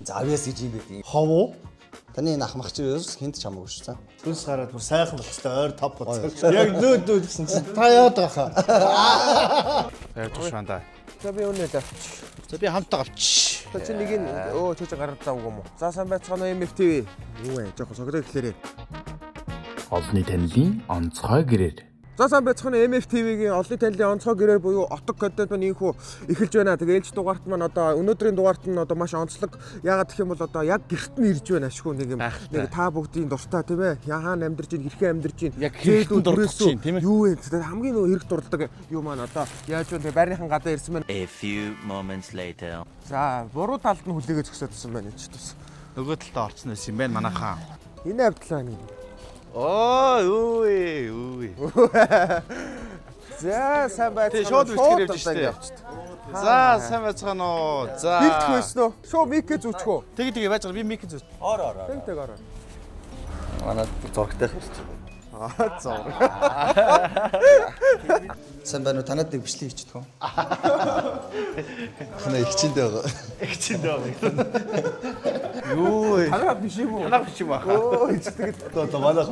За авьяас гэж юм байдаг. Хов уу? Таны энэ ах мах чи хинт ч хамаагүй шүү за. Түнс гараад бүр сайхан болчихлоо ойр топ гоцсон. Яг нөө гэсэн чинь та яад байхаа. Яг тушаандаа. За би өнөө л. За би хамтаа авч. За чи нэг нь чөж гараад зав үгүй юм уу? За сайн байцгаана MFTV. Юу вэ? Жохо согдоо ихлээрээ. Олны танилын онцгой гэрээр. За сайн байцгаана MFTV-гийн олонний танилын онцгой гэрээр буюу отог контент маань ийхүү эхэлж байна. Тэгээ ээлж дугаарт маань одоо өнөөдрийн дугаарт нь одоо маш онцлог. Яагаад гэх юм бол одоо яг гэрт нь ирж байна ашгүй нэг юм. Нэг та бүгдийн дуртай тийм ээ. Яахан амьдарч ийн, хэрхэн амьдарч ийн. Яг хэрэгтэн дурдж чинь тийм ээ. Юу вэ? Хамгийн нөө хэрэг дурддаг юу маань одоо яаж вэ? Тэгээ байрныхан гадаа ирсэн байна. A few moments later. За буруу талд нь хүлээгээ зөксөдсөн байна ч тус. Нөгөө талдаа орцсон байсан юм байна манайхаа. Энэ авдлаа нэг. Оо юу. За сайн байцгаана. Тий шууд бэлтгэр явж штэ. За сайн байцгаана уу. За. Бэлтгэх байсан уу? Шоо микээ зүүчих үү? Тэгээ байж байгаа би мик зүүс. Ороо. Тэг ороо. Манай зургтай хэрч. Зураг. Сайн байна уу? Танад нэг бичлэг хийчихдэг юм. Хана ихчэндээ байгаа. Юу. Танаа биш юм уу? Танаа биш юм аа. Одоо манах.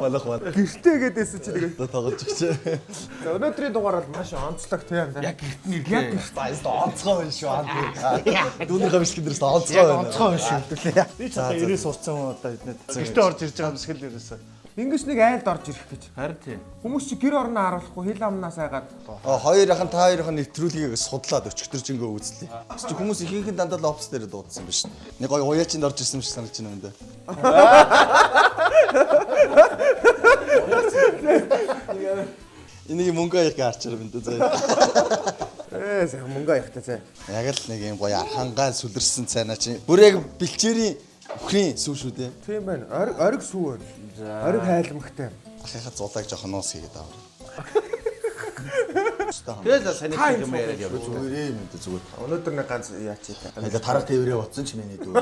Гэртээ гэдээсэн чи тэгээ. Одоо тоглож өгч. За өнөөдрийн дугаар бол маш онцлог тийм. Яг гэртний Онцгой байна шүү. Дүүнийхээ бичлэг дээрээс онцгой байна. Онцгой шүү дээ. Би ч одоо 90 сурцсан одоо эднэ. Гэртээ орж ирж байгаа юм шиг л ерөөсөө. Ингээс нэг айлд орж ирэх гэж. харин тий. Хүмүүс чи гэр орноо харуулахгүй хил амнаас айгаад. Хоёр ахын та хоёрын нэвтрүүлгийг судлаад өчтөржингөө үзлээ. Чи хүмүүс ихийнхэн дандаа л офс дээр дуудсан биш. Нэг гоё уяачинд орж ирсэн юм шиг санагдаж байна энэ. Энийг мөнгө их гарчаар байна даа. Сайн мөнгө аягтай заа. Яг л нэг юм гоё архангаал сүлэрсэн цайнаа чи. Бүр яг бэлчээрийн бүхний сүү шүү дээ. Тийм байна. Ориг сүү байна. Ориг хайлмагтай. Ахыхаа зулааг жоохон нуус хийгээд аваа. Тэгэл саний юм яриад явж. Зүгээрээ юм дээ зүгээр. Өнөөдөр нэг ганц яач юм. Хайла тарах тээврээ бодсон ч миний дүү.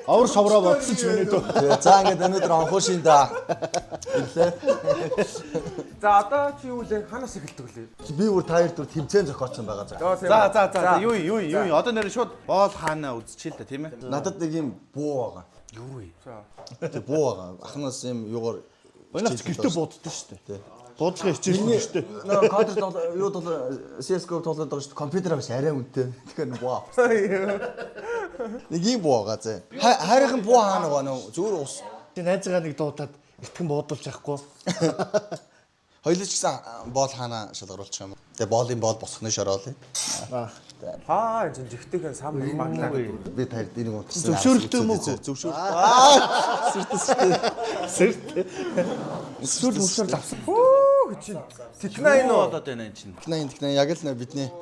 Авар шавраа бодсон ч миний дөө. За ингээд өнөөдөр анхуу шин да. За одоо чи юу лээ? Ханаас эхэлдэг лээ? Би бүр та хоёр дүр тэмцээн зохиоцсон байгаа заа. За юу. Одоо нэр шууд боол хаана үзчихээ л да тийм ээ. Надад нэг юм буу байгаа. Юу вэ? Тэг буу байгаа. Ахнаас юм юугаар Өнөөдөр гэртээ бууддаг шүү дээ. Буудлага хичээлсэн шүү дээ. нөө кодер юу бол CS:GO тоглоод байгаа шүү дээ. Компьютер авч арай үнэтэй. Тэгэхээр вау. Нэг юм буу байгаа заа. Хайрхан буу хаана байгаа нөө зүгээр ус. Би найзгаа нэг дуудаад итгэн буудалж авахгүй. Хоёулаа ч гэсэн боол хаана шалгаруулчих юм. Тэгээ боолын боол босхны шороолъё. Аа энэ жигтэйхэн сам баглаа. Би та энийг утсан. Зөвшөөрөлтөө юм уу? Зөвшөөрөл мөшөөр авсан. Хөө чи Тикнаа энэ уу? Болоод байна энэ чинь. Тикнаа яг л нэ бидний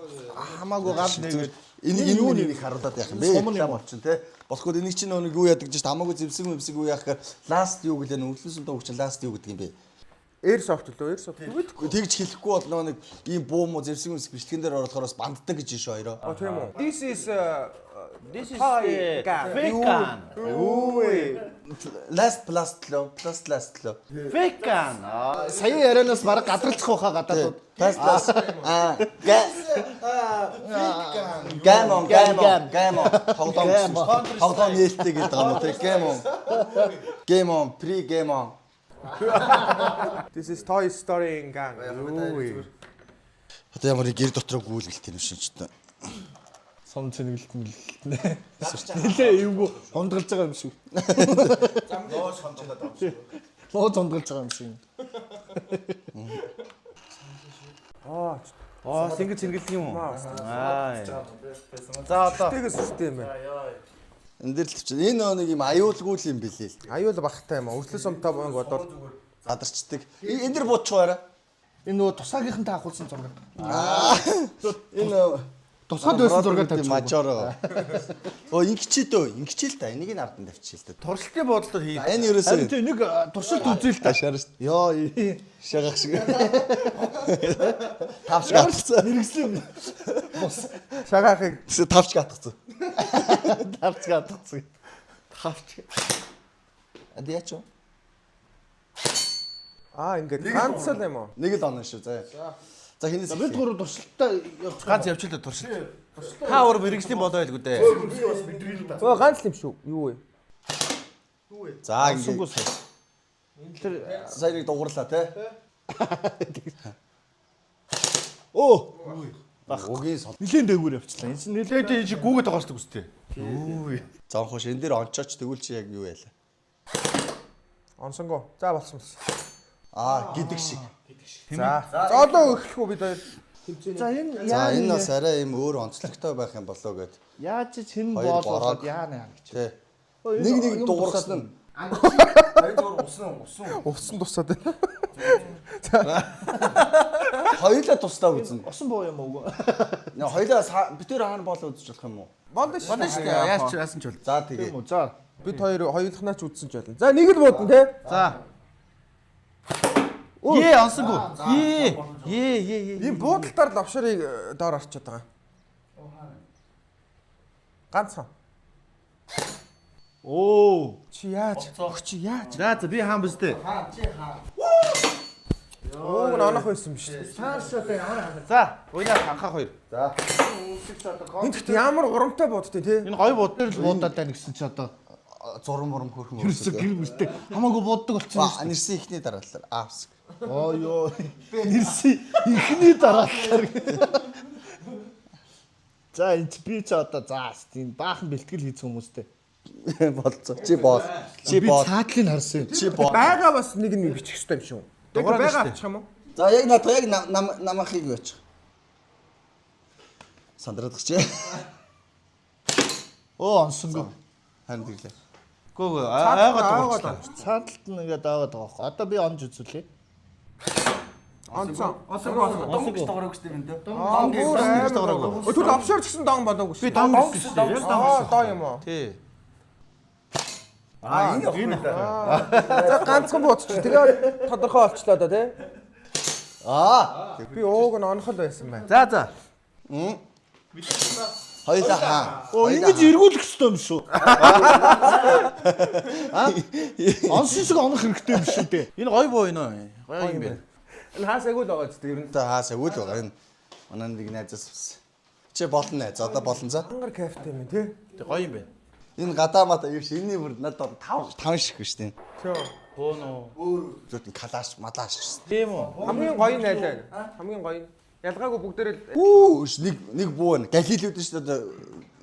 Хамаагүй гал нэг энийг юу нэг харуулад яах юм бэ? Реклам болчихно те. Болохгүй энийг чинь нэг юу яадаг гэж хамаагүй зэвсэг юу яах гэхээр ласт юу гэлээ нүглэсэн доо хүчин ласт юу гэдэг юм бэ? Airsoft лөө Airsoft үгүй. Тэгж хэлэхгүй бол нэг ийм буу муу зэвсэг бичлэгэн дээр оруулахаар бас банддаг гэж шүү хоёроо. Тийм үү? This is fake gun. Last last лөө. Fake gun. сая ярианаас бараг гадралцах байхаа гадаад. Last Game on. Тоглоом нээлттэй гэдэг юм уу те? Game on, pre-game on. This is Toy Story gang. Юу? Одоо ямар гэр дотроо гүйлгэлт юм шинжтэй. Сон цэнгэлт мэлтнэ. Нилээ эвгүй хондролж байгаа юм шиг. Лоо хондролж байгаа юм шиг. Сингл цэнгэлт юм уу? За одоо Тэгээс үстэй юм байна. Энд дээр л төвч. Энэ нэг юм аюулгүй юм билээ л. Аюул багтай юм аа. Өслөө сумтай бонг бодоод Задарчдаг. Энд дээр буучих байраа. Энэ нөгөө тусаагийнхантай авахулсан зураг. Энэ Тусгаад байсан зураг тавьчих. мажороо. Ингэчээ л та. Энийг нь ардан тавьчих л та. туршилтын бодлоор хий. Энэ ерөөсөө Тэ нэг туршилт үзээл та. шаарш. Йоо Шагах шиг. Тавч гатцсан. мэрэгсэн. шагаахыг Тавч гатцсан. Тавч гадагцсан. Ад яач вэ? ингээд ганцал юм уу? Нэг л оноо шүү. За. За хинээс Бид гурав туршилтаа явж Ганц явчихлаа туршилт. Та өөр мэрэгжлийн болоо байлгүй дээ. Өө ганц л юм шүү. Юу вэ? За Сонсонгүй ингэ. тэр Сайн нэг дугуурлаа те. оо Угийн сол. нилийн дээгүүр явчихлаа. Энэ чинь нилээ Тэгээд чи гүүгээд байгаа шүү дээ. Зонхош энэ дээр онцооч тэгвэл чи яг юу яла. Онсонго. За болсон. Гидг шиг. За. Зоолоо өгөх үү бид хоёр. за энэ За энэ бас арай юм өөр онцлогтой байх юм болоо гэд. яаж ч хэн Хоёр боол бороод. болоод яана гэж. Тэ. Нэг дуурсан нь. Усан тусаад байна. Хоёулаа тусдаа үзэн. Усан боо юм уу? Хоёулаа битэр хаана боол үзэж болох юм уу? Болно шүү. Болно шүү дээ. Яаж ч яасан ч бол. За тэгээ. Тийм үү. За. Бид хоёулахнаа ч үзсэн ч болно. За нэг л буудна те. За. Ее онсонгүй. Ее. Ийм буудалтаар лавшарыг доор орчод байгаа. Ганцхан. Оо. Чи яаж? Чи яаж? За би хаан биз дээ. Ууг нь онох байсан юм шүү дээ. За, уйлаа анхаа хоёр. Энд ихт ямар урамтай буудтай те. Энэ гоё бод. Тэр л буудаад байна гэсэн чи одоо Зурм хөрхөн ерөөсө гэр бүлтэй хамаагүй бууддаг болчихсон шүү. нэрсэн ихний дараалал. Аавс. Оо ёо. Нэрси ихний дараалал. За энэ би ч одоо за тийм баахан бэлтгэл хийц хүмүүстэй. Болцоо. Чи боол. Чи Би боол. цаатлыг харсан. Чи боол. Байгаа бас нэг нь бичих хэрэгтэй юм шүү. Дугаараа Байгаа бичих авчих юм уу? За яг надад яг намахыг юу ачих. Сандрадах чи. Оо онсонгүй. Харин тэглээ. Гөө айгаад байгаа. Цааталт нь ингээд аваад байгаа хөө. Одоо би онж үзүүлээ. Онцон. Онсонгүй. Түл офшор ч гэсэн дон болоогүй шүү. Би дон гэсэн шүү дээ. Доо юм уу? Тий. Энэ За ганцхан буудч. Тэгээ тодорхой олчлоо да тий. Би ууг нь онох л байсан байна. За. Хоёулаа хаа. Оо ингэж эргүүлэх хэрэгтэй юм шүү. Онсон шиг онох хэрэгтэй юм шүү дээ. Энэ гоё боо энэ. Гоё юм байна. Энэ хаасаагүй л байгаа ч тийм ер нь. Хаасаа үл байгаа энэ. Манай нэг найзаас авсан. Чи болно найз. Одоо болно за. Ангар кафе юм тий. Тэг гоё юм байна. Энэ гадаа мата юу ш энэний бүр надад 5 шиг биш тийм. Бөө нөө. Зөвхөн калаш малаш. Тийм үү? Хамгийн гоё нь айлаа. Хамгийн гоё нь. Ялгаагүй бүгдээрээ Нэг буу байна. Галилүүд нь шүү дээ.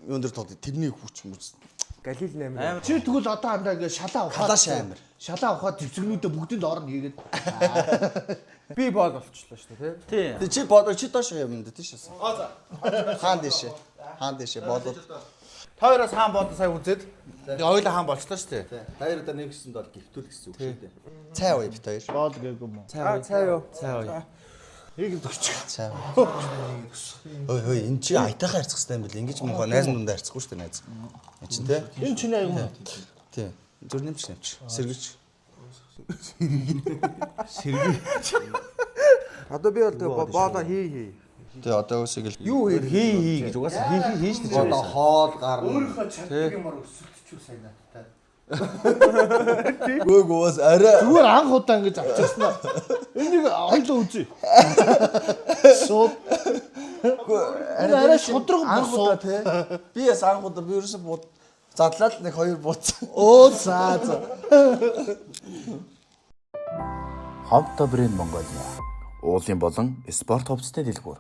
Юун дээр тод тэрний хүч мүс. Галил 8. Чи тэгвэл одоо андаа ингээд шалаа авахад Калаш амир. шалаа авахад зэвсэгнүүдээ бүгдэнд орно хийгээд. Би боол болчихлоо шүү дээ тий. Тий. Чи бодоо чи доош юм дээ тийш. За. Хаан дэшээ. Хаан дэшээ боолоо. Хоёроос хаан бод сая үзээд. Тэгээ хоёулаа хаан болчлоо шүү дээ. Хоёр удаа нэг гэсэнд бол гихтүүл гэсэн үг шүү дээ. Цай уу бит хоёр. Боол гээгүй юм уу? Цай юу?Ийг дөрч. Цай. Ой энэ чи айтайхан харьцах хэрэгтэй юм бэл. Ингиж мохоо найз дундаа харьцахгүй шүү дээ найз. Энд чинь те. Энэ чинь аяг юм. Тий. Зүр нэмч нэмч. Сэргэж. Одоо би бол тэгээ боолоо хий. Тий одоо үсэг л Юу хий? Гэж угаасаа хийж дээ. боолоо хоол гарна. Өөрийнхөө чаддаг юмар өсөлтчүү сайн надтай. Гөөс арай Зүгээр анх удаа ингэж авчихсан. Энийг хоёлоо үзье. Шууд. Энэ арай шудраг босоо. би яс анх удаа би ерөөсө бууд задлаад нэг хоёр бууцсан. Оо за за. Ховто брэнд Монголиа. Уулын болон спорт хувцастай дэлгүүр.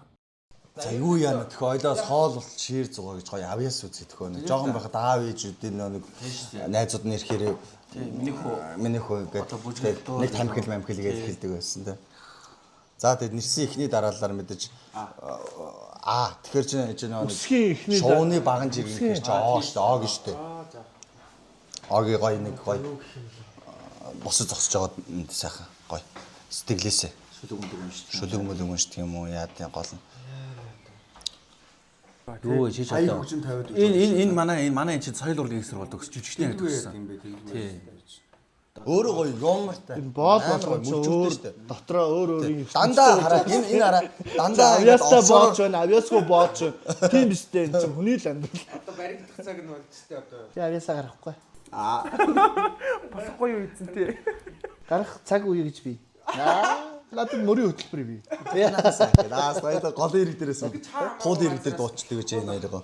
За юу яана тэх ойлоос хоол бол шир зугаа гэж гоё авьяас үзье төхөө нэг жоохон байхад аав ээжүүдийн нэг найзууд нь ирэхээр миний хөө гэдэг нэг тамхил мамхил гэж хэлдэг байсан те. За тэгээд нэрсэн ихний дараалалаар мэдээж тэгэхээр чи нэг Үсгийн ихний шууны баган жиргэн гэж оо штэ оо гэжтэй. Оги гоё нэг гоё босож зогсож байгаа сайхан гоё сэтгэлээсээ шүлэг мөлөг шүү юм уу яа тийм гол нь. Юу чи Аяг одоо. хүчин тавиад Энэ манай энэ чи соёл урлагийн экстер болдог жүжигчний гэдэг гэсэн. Тий. өөрөө гоё юмартай. Боол болгоно ч өөр дотроо өөр Дандаа хараа энэ хараа дандаа авьяастай боолч байна, авьяасгүй боолч байна. Тийм биз дээ энэ чинь хүний л амьдрал. Одоо баригдах цаг нь болчихтой одоо. Би авьяасаа гарахгүй. Болохгүй юу ийцэн тий. Гарах цаг үе гэж би. Надад мөрийн хөтөлбөр бий. Би наасаа баяда гол ирэг дээрээс тул ирэг дээр дуучдаг гэж энэ хоёроо.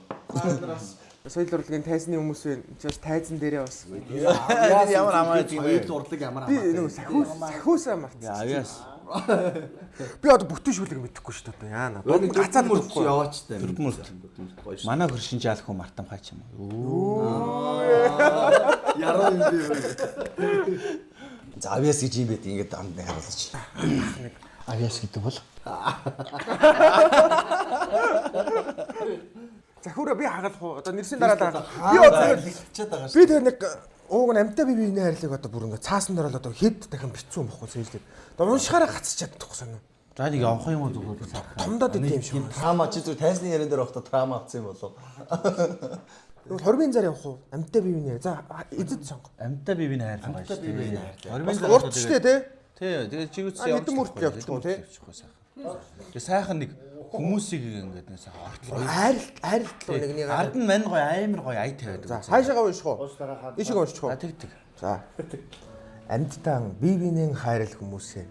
Соёл урлагийн тайзны хүмүүс вэ? Just тайзан дээрээ бас. Ямар амаа гэдэг вэ? Соёл урлаг ямар Би нэг сахиусаа марцсан. Авьяас. Би одоо бүтэн шүлэг мэдэхгүй шүү дээ. Яана. Дунд гацаад мөрч яваачтай. Манай хөршин жаал хүн Мартан хаач юм. Яруу юм би. За авьяас гэж юм байт ингээд амд харуулж. Авьяас гэдэг бол Захиураа би хагалах уу? Одоо нэрсийн дараа би одоо хэлчихээд байгаа шүү. би тэр нэг ууг нь амтаа бибийн хайрлыг одоо бүр ингээд цаасан дараа л одоо хэд дахин бицүү бохгүй сэлдээ. Одоо уншихаараа гацчихад чадахгүй санаа. За нэг явах юм уу зүгээр сайхан. Томдоод идэв юм шиг. Трама чи зүр тайзны яран дээр байхдаа трама авсан юм болов. Тэгвэл 20-ын зар явах уу? Амтаа бибийн яа. За эзэд сонго. Амтаа бивийн хайрлаа байж тээ. Урд штэ тий. Тий, тэгээд чигүүц Хэдэн мөрт явчихгүй тий. Тэгээ сайхан нэг хүмүүсийг ингээд нэг сайхан ортлоо. Хайрлтлуу нэгнийг. Ард нь мань гоё амар гоё ая тавиад. За хайшаага унших уу? Ишиг унших уу? Тэг. За. Амьдтан бибинэн хайрал хүмүүсээ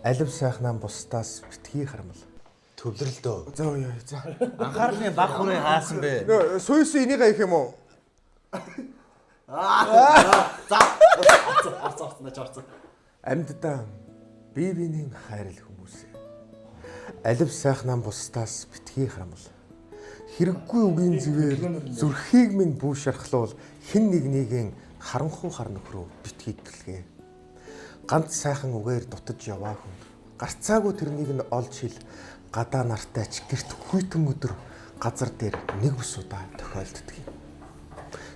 алив сайхнаа бусдаас битгий харамл. Төвлөрөлдөө. За яа за. Анхааралны баг хүрээ хаасан бэ. Сүйс энийг аих юм уу? Амьдтан бибинэн хайрал хүмүүсээ алив сайхнаа бусдаас битгий харамл. Хэрэггүй үгийн зэвээр зүрхийг минь бүү шархлуул хэн нэгнийгэн харанхуй хар нөхрөө битгий гэлгээ. Ганц сайхан үгээр дутаж яваа хүн. Гарцаагүй тэрнийг нь олж хил гадаа нартай ч гэрт хүйтэн өдөр газар дээр нэг ус удаа тохиолддог юм.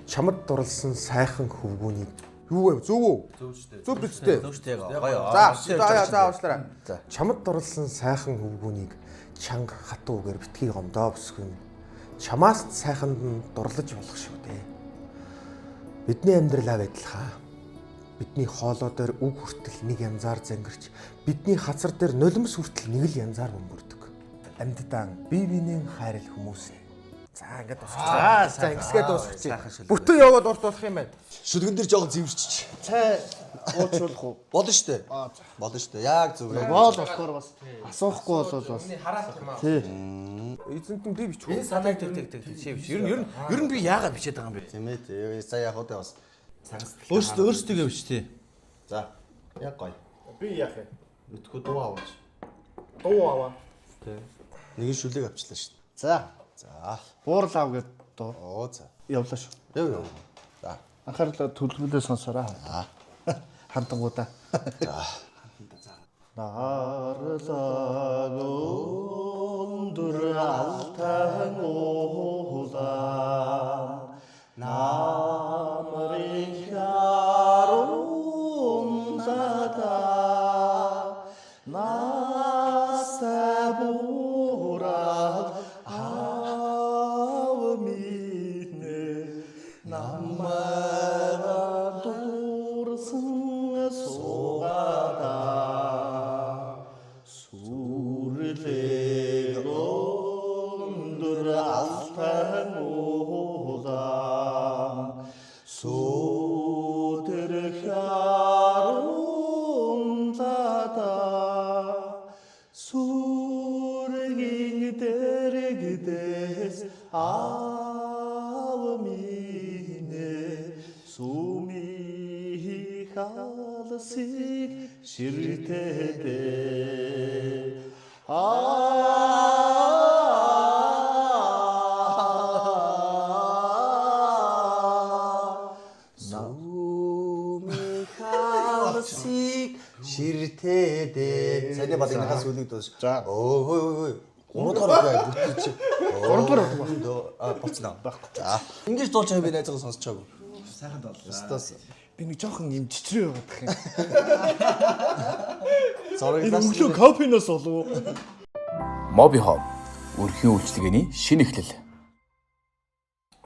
Чамд дурлсан сайхан хөвгүүнийг юу вэ? Зөв үү? Зөв биз дээ. Зөв штэ гоё. За уучлаарай. Чамд дурлсан сайхан хөвгүүнийг чанга хатуу үгээр битгий гомдоо бүсгэн. Чамаас сайханд нь дурлаж болох шүү дээ. Бидний амьдралаа адилхан. Бидний хоолой дээр үг хүртэл нэг янзаар зангирч, бидний хазар дээр нулимс хүртэл нэг л янзаар бөмбөрдөг. Амьдтан бибинэн хайрал хүмүүсээ. За ингээд дуусчихлаа. За ингэсгээ дуусчихъя. Бүтэн яваад урт болох юм байна. Шүлгэн дээр жоохон зэвэрчиж. цай уучлах уу? Болно штэ. Болно штэ. Яг зөв. Боол болохоор бас асуухгүй болол бас. Тий. Эзэнт нь би бичих. Энэ санааг тэг шивш. Ер нь би яагаад бичээд байгаа юм бэ? Тийм ээ. За яг удаа бас сангасдаг. Өөрсдөө биш тээ. За. Яг гоё. Би яах вэ? Мэдгүй дуу аваач. Дуу аваа. Нэгэн шүлэг авчлаа штэ. За. За. Буурал ав гэд дуу. Оо за. Явлаа шүү. Яв. За. Анхаарлаа төлөвлөлөө сонсоорой. Хантангуудаа. За. Наарлаа өндөр алтан уулаа намрын харун зада насабурал авмине намара дурсан согада сүрлэг өндөр алтан уулаа сүдэр харун зада сүргийн дэрэгдэс авмине сүми халсыг ширтэдэ Ширтэдэ. Сайн баг энэ хас үлэг дуус. За. Өө. 3 дахь бүтээч. 3 дахь болцноо. За. Ингэж дуулж байгаа би найзгаа сонсчоогүй. Сайхан доо. Стас. би нэг жоохон юм чичрээ байгаа гэх юм. Зорыг Энэ өглөө кофеноос болов уу? Моби Home өрхийн үйлчилгээний шинэ эхлэл.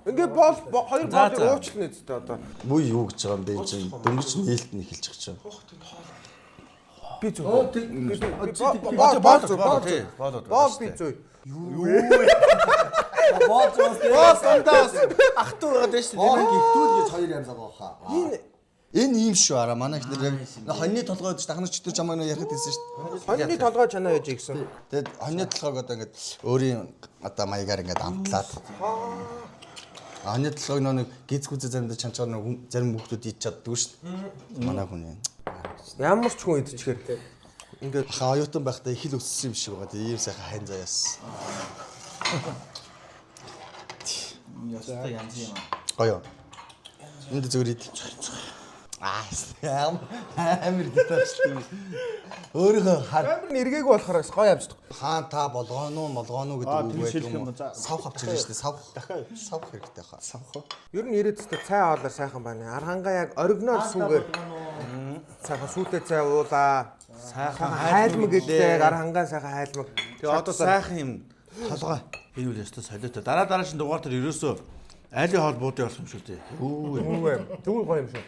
Ингээд бол хоёр боолыг уучлна үсттэй одоо. Бүү юу гэж байгаа юм бэ чинь дөнгөж нээлт нь эхэлж байгаа чинь. Би зүг. Боол Би зүг. Боол сандаас ах トゥ байгаа дээ шүү дээ. Гихтүүл гэж хоёр янз байгаа хаа. Энэ Энэ ийм шүү араа манай ихнэр яг хоньны толгой гэж дахнаж ч тэр чамаа ярихад хэлсэн шүү дээ. Хоньны толгой чанаа яж гэсэн. Тэгээд хоньны толгойг одоо ингээд өөрийн одоо маягаар ингээд амтлаад. Хоньны толгойг нэг гизгүүзээ заримдаа чанчаар нэг зарим хүүхдүүд идэж чаддгүй шүү дээ. Манай хүн юм. Ямар ч хүн идчихээр ингээд оюутан байхдаа их л өссөн юм шиг байгаа. Тэгээд ийм сайхан хайн заяас. Ястаа янз юм. Гоё. Энд зүгээр ид. Амар дэтааштай. Өөрийнхөө амар нэргээг болохоор гоё авчдаг. хаан та болгоно гэдэг үг байдаг юм. Сав авч ирж штэ сав хэрэгтэй хаа. Сав. Ер нь ирээдүйд цай аваалаар сайхан байна. Архангаа яг оригинал сүүгээр сайхан сүйтэй цай уулаа. Сайхан хайлмаг гэдэг архангаа сайхан хайлмаг. Тэгээ одоо сайхан юм толгой. Энэ үл ястаа солиотой. Дараа шин дугаар дээр ерөөсөө айлын хоол буудын болсон юм шүү дээ. Тэгвэл гоё юм шүү.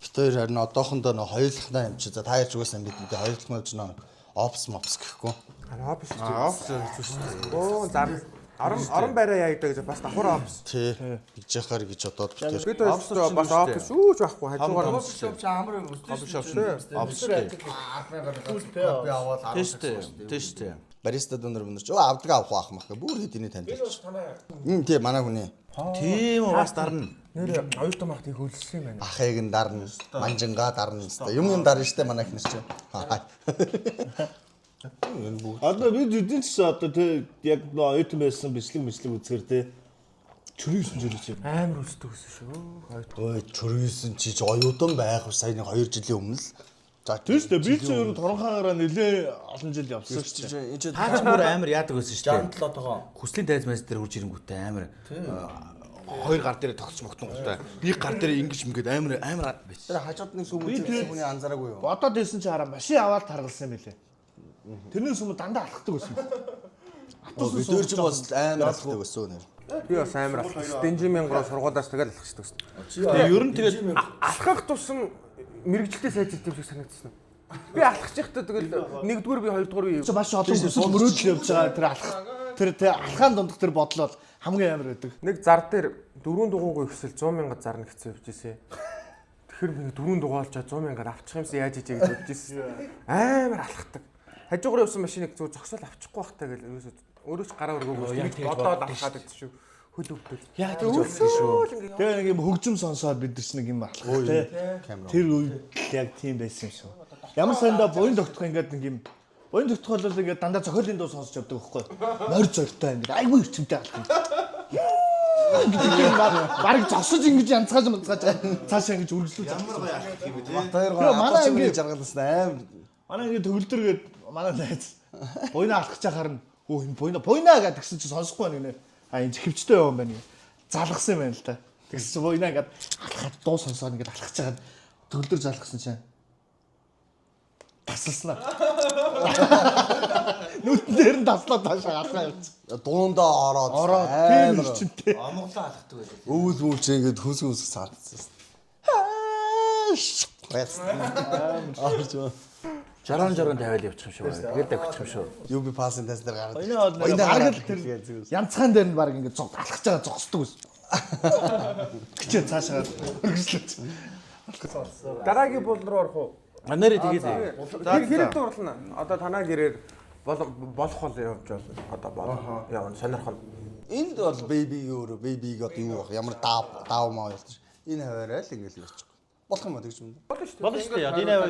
Битээр харин одоохондоо нөө хоёулахнаа юм чи за та яаж угаасаа мэдээ хоёулахнаа ч нөө опс мопс гэхгүй. Опс Опс шүү дээ. Оо зар орон байраа яадаг гэж бас давхар опс. Тий. Гэж яхаар гэж одоод битээр. Бид бас опс шүүж байхгүй хажуугаар Опс Тэштэй. Бариста донор мөнөрч авдаг авах мах бүр хэдийн танд. Тий манай хүний. Тийм уу бас дарна. нэр оюутан махт их хөлссөн юм байна. Ахыг нь дарна, манжингаа дарна өстой. Юм дарна штэ манай ихнэр чинь. Одоо бид эдийн ч одоо тэг яг нөө оюутан байсан бичлэг үзэхэр те чөрөөсөн жирээс Амар өсдөг гэсэн шүү. Ой чөрөөсөн чи оюутан байх сая нэг 2 жилийн өмнө л. За тийм шүү дээ. Би ч ер нь торонхаагаараа нэлээ олон жил явсан шүү дээ. Та ч бүр амар яадаг байсан шүү дээ. Жантлаа тоогоо. Хүслийн тайз мэс дээр хурж ирэнгүүтээ амар хоёр гар дээр тогтч могтонготой. Нэг гар дээр ингэж ингээд амар байсан. Тэр хажууд нэг сүм үзсэн хүний анзаараагүй юу? Бодоод ирсэн чи хараа машин аваад таргалсан юм билээ. Тэрнээс өмнө дандаа алхдаг байсан. Бид өөр ч бас амар алхдаг байсан нэр. Би бас амар алхах. Бенжамин гоо сургуулиас тэгэл алхчихдаг шүү. Тэгээ ер нь тэгээд Алхах тусам мэрэгчлээ сайжирт юм шиг санагдсан. Би алхаж байхдаа тэгэл нэгдүгээр би хоёрдугаар би Маш олон бүсэл мөрөөдөл явж байгаа тэр алхах. Тэр алхаан дундх тэр бодлол хамгийн амар байдаг. нэг зар дээр 4 дугуугүй өсөл 100,000 зарна хэцүү явж ирсэн. Тэгэхээр би 4 дугаалж 100,000 авчих юмсан яаж ижээ гэж бодож ирсэн. Амар алхахдаг. Хажуугаар явсан машиныг зөв зогсоол авчихгүй байхтаа гэл өөрөө ч гараа өргөөгөө бодоод алхаад байдаг шүү. Хөл өвдөл. яг гэж бодсон шүү. Тэгээ нэг юм хөгжим сонсоод бид нар ч нэг юм алхах те. Тэр үед яг тийм байсан юм шүү. Ямар сандаа буян тогтох ингээд нэг юм буян тогтох бол ингээд дандаа зохиолын дуу сонсож явдаг байхгүй. Морь зортой ингээд айгүй эрчимтэй алхах. Бараг зогсож ингэж янцгааж цаашаа ингэж үргэлжлүүлж Ямар гоё алхах юм бэ? Тэр манай манай ингээд ингэ жаргалсан аим. манай ингээд төгөлдөргээд манай найз буйна алхаж чахаар нь өө энэ буйна гэдэг гисэн чи сонсохгүй байна нэ. А энэ хөвчтэй явсан байна. Залгсан юм байна л та. Тэгсэн чи буйна ингээд алхаад дуу сонсоод ингээд алхаж чагаад төгөлдөр залгсан чинь тасалснаа. Нүтэн дээр нь таслаад таашаа алхаа явц. Дуундаа ороод Тийм эрчимтэй. Амглаа алхдаг байдаг. өвөл мөвч ингэж хүс саардсан. Аарч 60 тавиал явчих юм шүү. Тэгээд давчих юм шүү. UB пассын тест дээр гараад. Буйна бол бараг л тэр янцхан дээр нь баг ингээд алхаж байгаа зогсдог ус. Гэчээ цаашаа өргөжлөж. Дараагийн бол руу орох уу? Нэрээ тэгээд Хэрэгтэй орлоо. Одоо танаа гэрээр болох бол явж байна. Одоо болох. Явна сонирхол. Энд бол baby өөр baby god юу баг ямар даав маа ялч. Энэ хаваарай л ингээл явчих. Болох юм аа тэгж юм. болно шүү дээ. Энэ аваа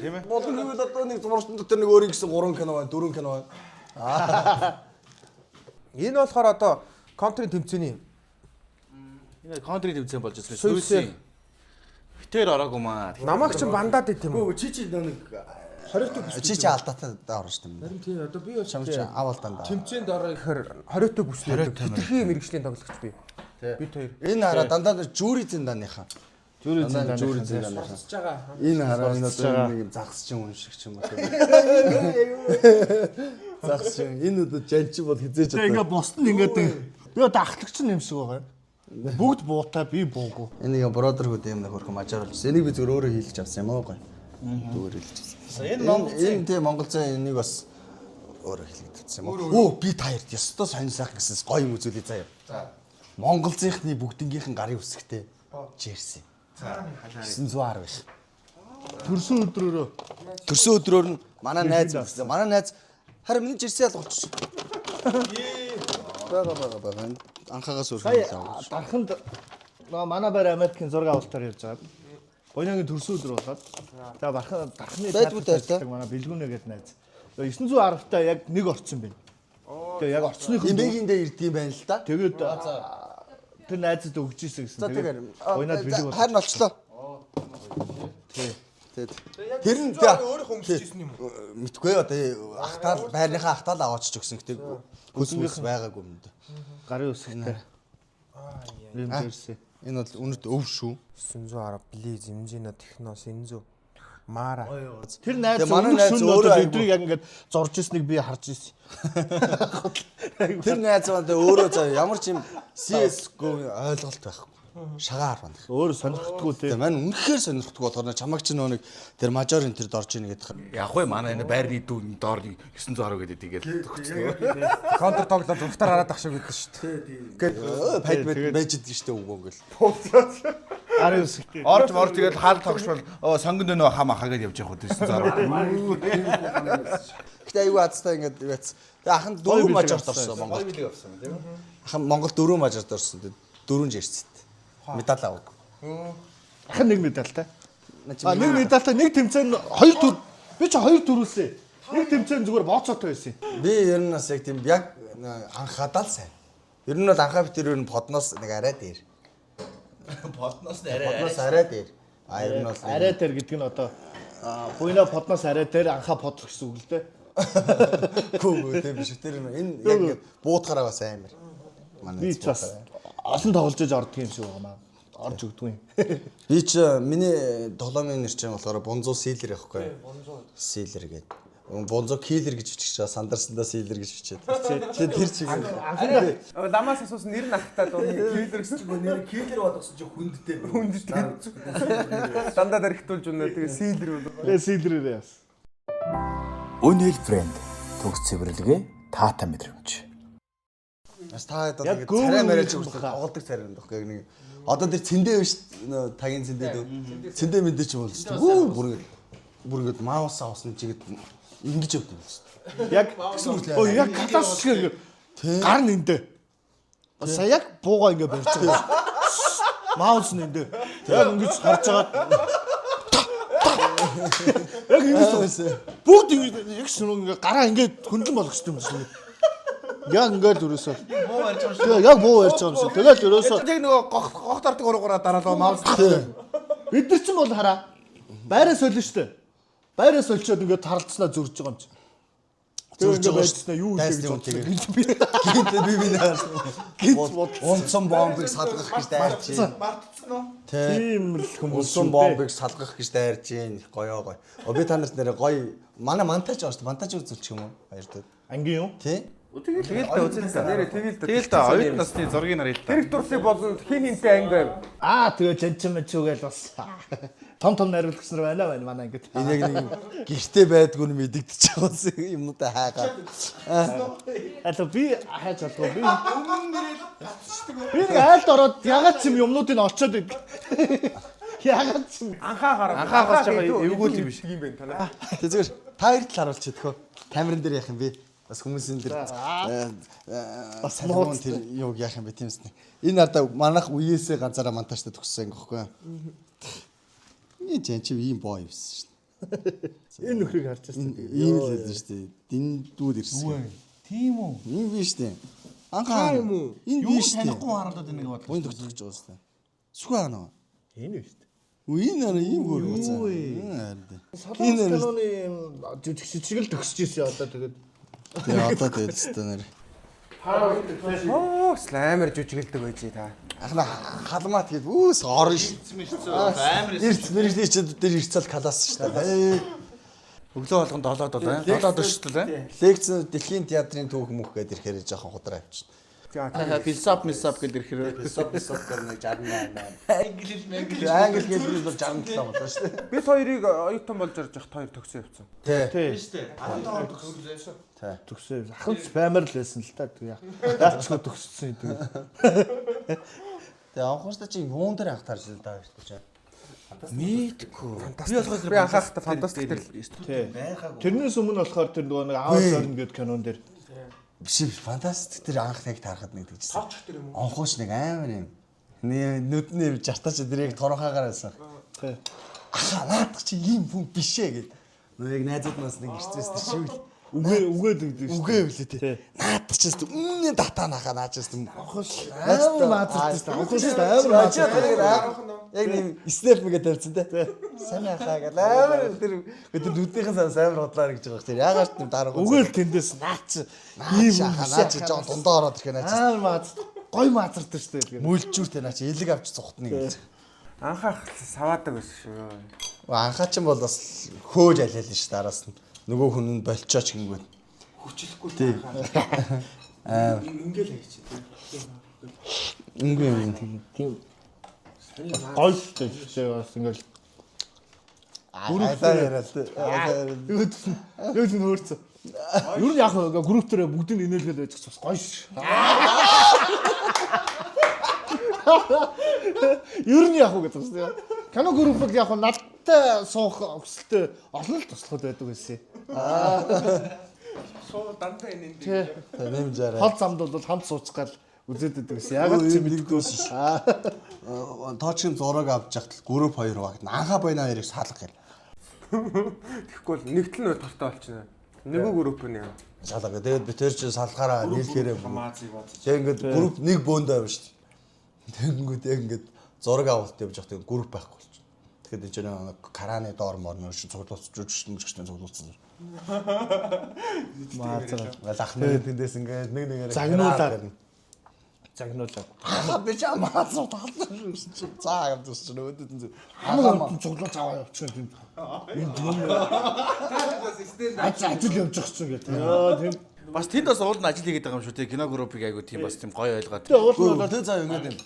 тийм ээ. Болох гэвэл одоо нэг зургалтын дотор нэг өөрийн гэсэн 3 кино байна, 4 кино байна. Энэ болохоор одоо контрын тэмцээний Энэ контри төвцөн болж байгаа Суйсээ. шүү. Битээр ороогүй маа. намайг ч бандаад ит юм уу? Чи нэг 20 чи алдаатай орно шүү дээ. Харин тий одоо би Чамч авалтандаа. тэмцээнд ороо ихээр 20-т бүснээр хитрхи мэрэгжлийн тоглогч би. Бид хоёр. Энэ хараа дандаа жюри зинданыхаа. Жүүрийн Жюри зинданыхаа. Энэ хараа энэ одоо нэг загсчин хүн шиг ч юм уу. Загсчин энэ одоо жанчи бол хизээж Тэгээ ингээд босд нь ингээд би одоо ахлагч юм шиг байгаа. Бүгд буутай би буугүй. Энийг бродерхуд юм нэг хөрхөн мажааруулсан. Энийг би зөв өөрөө хийлж авсан юм аа гоё. Зүгээр хийлж авсан. Энэ тийм Монгол цай энийг бас өөрөө хийлгдсэн юм аа. Оо би таард ёстой сонь сайх гэсэн гоё юм үзүүлээ заяа. За. Монголынхны бүгднгийнхэн гарын үсгтэй жерси. 910 биш. Төрсөн өдрөөрөө Төрсөн өдрөөр нь манай найз байсан. Манай найз харин миний жирсээ ялгуулчих. Бага. Анхаагаас өрхөн лээ. дарханд манай байр Америкийн зураг авалтаар явж байгаа. Гоёногийн төрсөн өдөр болоод за дархны тайлбарлаж манай бэлгүүнэ гэдэг найз. 910 та яг нэг орцсон байна. Тэгээ яг орцсныхын Имбэгэндээ ирдэг юм байна л да. тэгээд тэр найзад өгч ийсэн гэсэн. Тэгээд гоёнод бэлэг бол. Харин олчлоо. Тэр нь өөрийнхөө өмсөжсэн юм уу? Мэдгүй одоо ахтаал байрныхаа ахтаал аваач өгсөн гэдэг хөсмөс байгаагүй юм да. Гарын үсгтэй. Юм дээрсэ. Энэ бол үнэт өв шүү. 910 плиз хэмжээний техно синзу мара. Тэр найз манай найз өөрөө өдрийг яг ингээд зурж ирснийг би харж ирсэн. Тэр найз маань өөрөө за ямар ч юм CS-гүй ойлголт байхгүй. Шагаар байна. Өөр сонирхдаггүй те. Тэгээ маань үнэхээр сонирхдаггүй болохоор чамаг ч нөө нэг тэр мажорын тэр дорж ийн гэдэг. Яг вэ манай энэ байрны дүү доор 910 гэдэг тийгээл төгссөн. Контр тоглоод зургатаар хараад ах шиг гэдэг шүү дээ. Пайд байж идэг штэ үгүй ингээл. Гарын үсгтэй. Орж мор тэгэл хаал тогшвол сонгонд нөө хам ахагээд явж явах үү 910. Гэтэ аюу азтай ингээд яц. Тэгээ ахын 4 мажорт орсон Монгол. Ахын Монгол 4 мажорт орсон. 4 жерсэт. Медаль аваг. Ахын нэг медальтай. Нэг медальтай нэг тэмцээнд 2 төр. Би ч 2 төрүүлсэн. Нэг тэмцээнд зүгээр бооцоотой байсан. Би ер нь бас яг тийм яг анхадаал сайн. Ер нь бол анхаа битэр ер нь подноос нэг арай дээр. Подноос арай дээр. Ер нь бол Арай дээр гэдэг нь одоо буйна подноос арай дээр анхаа под гэсэн үг л дээ. Гүү тийм биш. Тэр энэ яг буутахаараа бас амар. Би ч бас олон тоглож иж ордог юм шиг байна. Орж өгдөг юм. Би ч миний тоглоомын нэр чинь болохоор Бонзо Силер яахгүй. Силер гэдэг. Бонзо Киллер гэж бичих чаа сандарсандаа Силер гэж бичээд. Тэр чиг. Ламаас асуусан нэр нь ахтаад Киллер гэсэн чинь нэр Киллер болгосон чинь хүндтэй. дандаа дэрхтүүлж өнөө тэгээ сийлэр бол. Тэгээ сийлрээрээ яс. Үнэл брэнд төгс цэвэрлэгээ таата мэдрэмж. Бас та одоо нэг царай мараач тоглодог царай юм дах нэг. Одоо тэр цэндээ биш тагийн цэндээ дөө. Цэндээ мэдээ ч бол шүү дээ. Бүр ингэ маус авсан чигэд ингэж явдаг юм шүү дээ. Яг яг катас шиг гар нэндэ. Сая яг бууга ингэ барьж байгаа. Маус нэндэ. Яг ингэж харж байгаа. Яг ингэж байсан. Бүгд яг шинэ ингэ гараа ингэ хөндлөн болгочихсон юм шиг. Яг ингээд өрөөсөө. Буу барьж байгаа шүү. Яг буу барьж байгаа юм шиг. Тэгэл өрөөсөө. Яг нөгөө гох тартаг уруугаараа дараалаа маус. Бид нар ч юм бол хараа. Байраа солино штэ. Байраа соличоод ингээд таралцснаа зөрж байгаа юм чи. Зөрж байгаа байцснаа юу хийх гэж гинт би наас. Гинт унцсан бомбыг салгах гэж дайрч байна. Мартцсан уу? тийм л хүмүүс Унцсан бомбыг салгах гэж дайрч байна. Гоёо гоё. Би та нарт нэр гоё манай монтаж байгаа шүү. Монтаж үзүүлчих юм уу? Баяртай. ангийн юу? Тий? Тэгэл та үзэн нэрээ тэгэл та. Тэгэл та оюут насны зургийг харъя л та. Тэр дурлыг болон хин хинтэй анги байв. Тэгээ чанчмачугээл бас том найруулагч нар байна манай ингээд. Энэ яг нэг гэрте байдгүй нь мэдэгдэж байгаа юмнуудаа хаагаад. Аль би хайж болов би. Би нэг айлд ороод ягаад ч юмнуудыг очоод ид. Ягаад ч Анхаа гарч байгаа эвгүүл юм биш. юм байна танаа. Тэг зүгээр та хоёрт л харуулчих төхөө. Камерын дээр яах юм бэ? Бас хүмүүсийн дээр бас салмон тэр юуг яах юм бэ тиймс нэг. Энэ ардаа манайх үеэсээ ганцаараа монтажтай төгссөн юм гэхгүй. Энэ ч ийм боо юмсэн шүү дээ. энэ нөхрийг харж байсан. Ийм л хэлсэн шүү дээ. Дэндүүд ирсэн. Тийм үү? Ийм биш дээ. Анхаа юм уу? Энэ биш дээ. Танихгүй харагдаад байна гэдэг бодлоо. Гойн төгсөж байгаа шүү дээ. Сүхэ анаа. Энэ үү? Үин аа ийм бүр үзээ. Энэ киноны жүжигч шиг л төгсөж ирсэн одоо тэгээд. Тэгээ одоо тэгээд өстой нэр. Оо сламер жүжигэлдэг байж та. Ахна халмаа тэгээд үүс орно шүү. Амар ирц мэржний чид дээр ирцэл калаас шүү дээ. Өглөө болгонд 7-д бол 7-д өшөлтөл. Лекц дэлхийн театрын түүх мөх гэдэг ирэхээр жоохон худраа авчихна. Философи мисап гэдэг ирэхээр Философи нэг 68. Англи хэлбэр бол 67 болоо шүү дээ. Бид хоёрыг оюутан болж ирж явах хоёр төгсөө явцсан. Тий. Шүү дээ. 15 төгсөлөөс. Төгсөө. Ахалж баймар л байсан л та тэгээ. Яачгүй төгссөн тэгээ. Тэгээ анхаарч чи юун дээр анхаарч л даа шүү дээ. Мэдгүй. Би болохоор би анхаахтай фантастик дээр Тэрнээс өмнө болохоор тэр нөгөө нэг аав зорн гэдэг кинон дээр биш фантастик тэр анх нэг тарахад нэг тэгжсэн. Товч тэр юм уу? Онхооч нэг амар юм. Нүдний жартаач дэрийг торонхаагаар байсан. Ахаа наадах чи ийм хүн биш ээ гэд. Нөгөө яг найзууднаас нэг ирцээс тэр шивл. үгээд өгдөг шүү. Үгээ үлээ тий. Наадах чи үнэн датаа нахаа наачаас юм. Онхооч амар маазарч та. Онхооч амар маазарч. Яг нэг снэп мэгээ тавьсан тий. Сайн ахаа гэл амар тэр нүднийхэн сан амар бодлоо гэж байгаа хэрэг. Яагаад ч дараа үгээл тэндээс наач ийм наач жоо дундаа ороод ирэх наач. амар мааз гой маазардаг шүү дээ. Мүлжүүртэй наач элэг авч цухтна гэж. Анхаах саваадаг байсан шүү. Анхаа ч бол бас хөөж алиална ш дараас нь. Нөгөө хүн нь болчооч гингүй. Хүчлэхгүй тий. Ингээл хайчих тий. Ингээл Тийм. Гой шүү дээ бас ингээл Гүрүүптээ яриад тий. Юу ч нөөрцөө. Юу яг групптерээ бүгдийг инээлгээл байж бас гоё ш. Юу нь яг уу гэдэг чинь. Кино группыг яг надтай суух өсөлтөө олон л туслахад байдаг байсан. Суу дандаа энэ Нэмжээрээ. Хол замд бол хамт сууцгаал үзээд байдаг байсан. Ягаад ч мэддэггүй ш. Тоочгийн зураг авч яхад групп 2 багт анхаа байна хоёрыг салах гэл. тэгэхгүй л нэгтэл нөө тортой болчихно. Нөгөө групп нь яа. Салгаа. Тэгээд би тэр чинь салахаараа нийлхээрээ. Маазыг бод. Тэг ингээд групп нэг бөөндөө авна шүү дээ. Тэгэнгүүт яг ингээд зураг авалт явж явах тийм групп байхгүй болчих. Тэгэхээр энэ чинь караны доор морно шиг цуглуулж жүжигчтэй цуглуулсан. Маазар. Лахны тэндээс ингээд нэг нэгээр загнуулаад. би чам маацуу таалсан шүү чи. Цаа явдсан чинь өөдөд нь. Хамаг цуглуулж аваа явчихсан тийм. Ажил явж өгсөн гэдэг. Тийм. Бас тэнд бас уул нь ажил хийгээд байгаа юм шүү те. Кино группыг айгу тийм бас тийм гоё ойлгоод. Тэгээ уул нь бол Тэ цаа ингээд юм.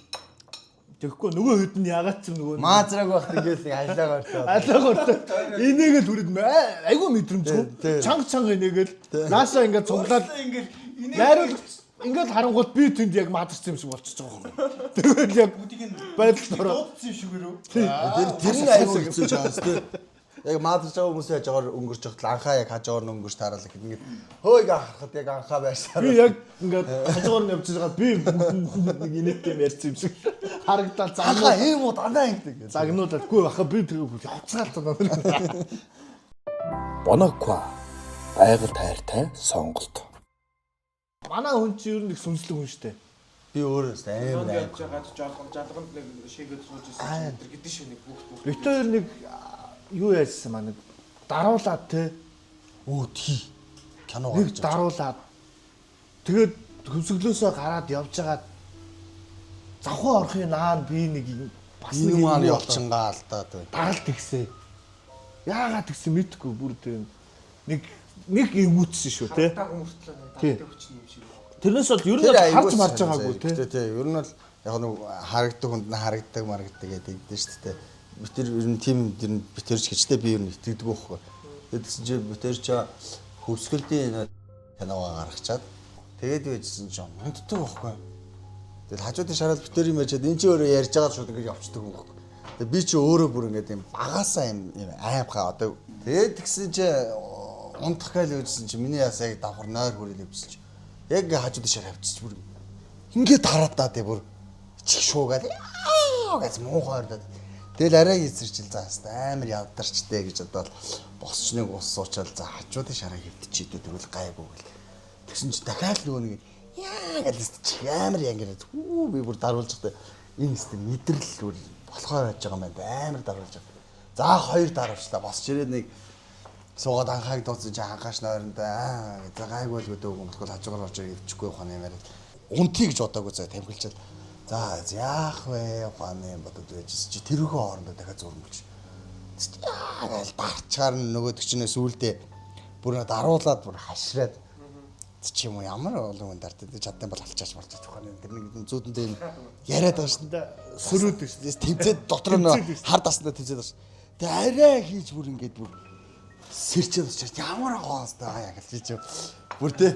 тэгэхгүй нөгөө хэд нь ягаад ч нөгөө Маазраг багт ингээд ажиллагаа орсон. алаагаар инээгээл хүрээд айгүй мэдрэмжгүй. Чанга инээгээл наашаа ингээд цуглаад найруулагч ингээд харангуут би тэнд яг маадарсан юм шиг болчихж байгаа юм. Тэгээд яг байдалд ороо. Дуудсан шиг өрөө. Тэр нь айгүй хэцүү чаас тий. Яг маадарч байгаа хүмүүс яаж агаар өнгөрч явахад анхаа яг хажуугаар нь өнгөрч тараалаа гэхэд ингээд хөөг харахад яг анхаа байсаар. Би яг ингээд хажуугаар нь явж байгаа би нэг инээтэй ярьсан юм шиг харагдаад Анхаа ийм уу дандаа ингэдэг. загнуулаад баха би тэр явцгаалтаа надад. Бонаква айгал тайртай сонголт. Манай хүн чи ер нь их сүнслэг хүн штэ. Би өөрөө амар Явж байгаа жоохон жалганд нэг шигээд сууж ирсэн тэр гэдэг шиг нэг бүх. Бид хоёр нэг юу яажсан маа нэг даруулаад те өө тий. Кино нэг гарч байгаа. даруулаад тэгээд хөвсгөлөөсөө гараад явж байгаад завхаа орохын наан би нэг бас нэг Нэг маань явчингаа л да тий. даралт ихсээ. Яагаад тэгсэн мэдгүй бүр тэр нэг эвгүүцсэн шүү те. Та хүмүүртлээ Тий. даалт хүчний юм шиг. Тэрнээс бол ер нь харж марж байгаагүй те. Тий. Ер нь бол яг нэг харагддаг хүнд нь харагддаг марагддаг гэдэг дээ шүү дээ. Би тэр ер нь тим би тэрч гэжтэй би ер нь итгэдэг байхгүй. Тэдсэн чи би тэр чи хөвсгөлдийн киногоо гаргачаад тэгээд байжсэн ч юм унтдаг байхгүй. Тэгэл хажуудын шараад би тэр юм яжаад энэ чи өөрөө ярьж байгаа шууд ингэж явцдаг юм байхгүй. Тэгээд би чи өөрөө бүр ингэж юм багасаа юм аимхаа одоо тэгээд тэгсэн чи унтах гээл явжсэн чи миний ясаа яг давхар нойр хүрэл явжсэн чи яг хажуудын шар авчиж бүр ингээд тараадаа тий бүр чих шуугаад гэж муухай ордод. Тэгэл арай эсэрчил заас амар явдарчтэй гэж бодоод босч нэг ус суучаал за хажуудын шараа хөвтчихдээ тэгвэл гайгүй гэл. Тэгсэн чи дахиад нөгөө нэг яа гэж чих амар янгираад би бүр даруулж байгаа. Энэ өстө мэдрэл бүр болохоор байж байгаа юм байна амар даруулж байгаа. За хоёр даруулчлаа босч ирээд нэг суугаад анхааг дуусан чи анхааш нойрондоо за гайгүй л гэдэг юм бол хажуугаар орж ивчихгүй ухааны юмараа унтий гэж бодоагүй за тамхилчаад за яах вэ ухааны бодод байжсэн чи тэрхүү хоорондоо дахиад зурмулж яа гээл дарчаар нөгөөдөг чинь сүулдэ бүр даруулаад бүр хашраад чи юм ямар олон хүн дартаа чадсан бол алчаач марч ухааны тэр нэг зүүдэндээ яриад байгаа шин Сөрөөд шүү. тэмцээд дотор нь хар таснаа тэмцээд байна. Тэгээ арай хийж бүр ингээд бүр сэрчээд очиж ямар гоостой яа гэж чи бүр тэ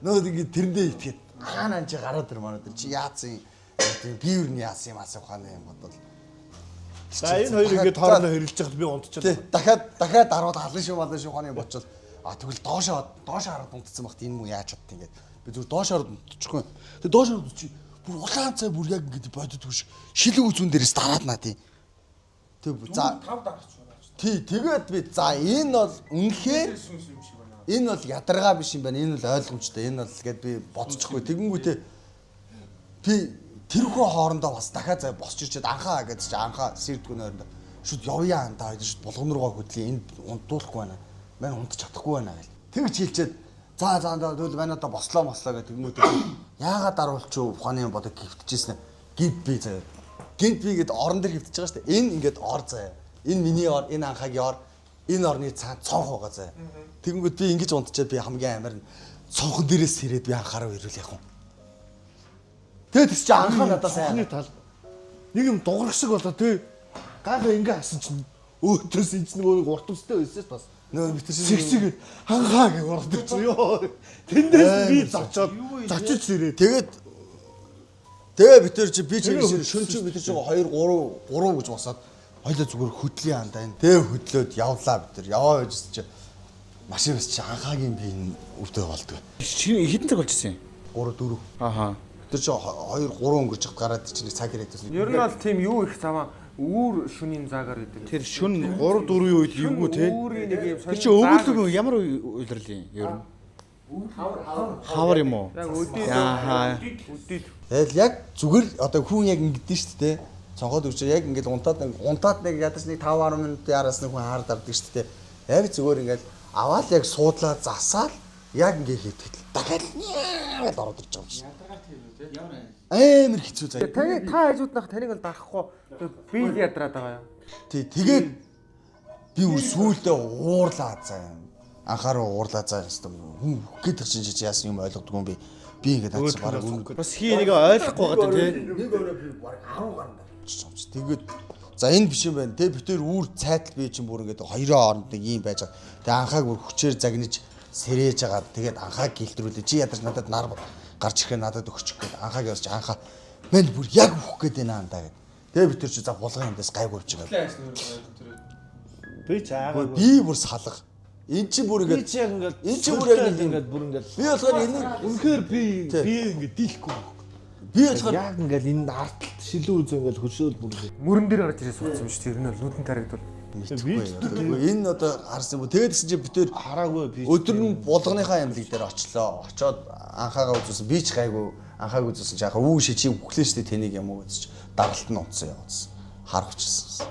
нөө ингэ тэрэндээ итгээд хаана чи гараад ир манай чи яатсан би юу нь яасан юм асуу ухааны юм бодвол За энэ хоёр ингээд хоорондоо хэрэлж байхад би унтчихлаа. Тий. Дахиад дарууд халан шүү хооны бочвол тэгвэл доошоо хараад унтцсан багт энэ муу яаж чаддаг ингээд. Би зүгээр доошоо хараад унтчихгүй. Тэгээ доошоо унтчих. Бүр улаан цай бүр яг ингээд бодод хүш шилэг үзүүн дээрээс дараад наа тий. Тэг за 5 дараач байна. Тий, тэгээд би за энэ бол үнэхээр энэ бол ядаргаа биш юм байна. Энэ бол ойлгомжтой. Энэ бол гээд би бодчихгүй. Тэгэнгүүтээ би тэрхүү хоорондоо бас дахиад заа босч ирчээд анхаа гэж чи анхаа сэрдгүү нойрондоо шүд явъя андаа гэж шүд булган руугаа хөдлөе. Энд унтуулахгүй байна. Мань унтаж чадахгүй байна гэл. Тэгж хэлчихэд за тэгвэл манай одоо бослоо гэх тэгмүүд яагаад даруулч юу ухааны бодог гівтчихсэн гид би заяа. Гид би гэд орон дээр хөвтөж байгаа шүү дээ. Энэ ингээд ор заяа. Энэ миний ор, энэ анхаагийн ор, энэ орны цаан цонх байгаа заяа. Тэгэнгүүт би ингэж унтчаад би хамгийн амар цонхон дээрээс сэрээд би анхаараа ирүүл явах юм. Тэгээд тийч анхаа надад сайн тал. Нэг юм дуурах шиг болоо тий. Гайхаа ингээ хасан чинь өөдрөөс энэ чинь нөгөө урт үстэй байсан бас. Нөө битэр Сэгсэгээд ханхаа гэж урддаг чи ёо. Тэндээс би зочиж сэрээ. Тэгээ битэр чи би чи шүн чи битэр чи 2 3 гэж босоод хоёлаа зүгээр хөдлөе андаа энэ. Тэгээ хөдлөөд явлаа битэр. Яваа байжсэн чи машин бас чи анхаагийн би энэ өвдөө болдгоо. Хэдэн цаг болж ирсэн? 3 4. Ааха. Тэр чи 2 3 өнгөрч хад гараад чи нэг цаг хэрэгтэйсэн. Ер нь бол тийм юу их заваа үүр шүнийн заагаар гэдэг. Тэр шүн 3 4-ийн үед юу те? Үүрийн нэг юм Тэр чи өвөглөг ямар үйлрэлийн ер нь? Хавар юм уу? Яг өдөө. Яахаа. Тэгэл яг зүгээр одоо хүн яг ингэдэж шүү дээ. Цонхоод үрчээ яг ингээд унтаад нэг ядаж нэг 5 10 минут яраас нэг хүн хаар дардаг шүү дээ. Яг зүгээр ингээд аваад яг суудлаа засаал яг ингээд хийдэг. Дахиад яагаад ороод ирж байгаа юм шиг. Амар хэцүү заяа. Та хажууднах таныг л дарахгүй би л ядраад байгаа юм. Тий, тэгээд би сүүлдээ уурлаа заяа. Анхаараа уурлаа заяа гэсэн хүн гэдэг чинь чи яасан юм ойлгодгүй юм би. Би ингээд хатсан бараг үнэ. Бас хий нэг ойлгохгүй байгаа те. Нэг өрөө би бараг 10 гарна дарчих. Тэгээд за энэ биш юм байна. Тэ битэр үүр цайтал би чинь бүр ингээд хоёроо хооронд нэг юм байж байгаа. Тэгээ анхааг бүр хүчээр загнаж сэрээж байгаа. Тэгээд анхааг гэлтрүүлээ. Чи ядарч надад нар гарч ирэхэд надад өгчих гээд анхааг явуулж анхаа мэн бүр яг өөх гээд байна андаа гэд. Тэгээ битэр чи за булган юмдас гайг урж байгаа. Би цаагаа. Би бүр салга. Энд чи бүр ингээд энэ чи бүр яг ингээд бүр ингээд би болохоор энэ үнэхээр би ингээд дийлэхгүй. би болохоор Яг ингээд энэ арталт шилүү үзэн ингээд хөшөөл бүр ингээд Мөрөн дээр гарч ирээ суудсан юм шүү дээ. Тэр нь бол нүдэн тарагдвал. энэ одоо харсан юм. Тэгээд гэсэн чи битэр хараагүй би өдөр нь булганыхаа ямлыг дээр очлоо. Очоод анхаагаа үзүүлсэн. Би ч гайгүй анхааг үзүүлсэн. Жааха үү шичи өглөө штэ тэнийг юм уу гэж даралт нь унтсан явуулсан. Хар хүчсэн.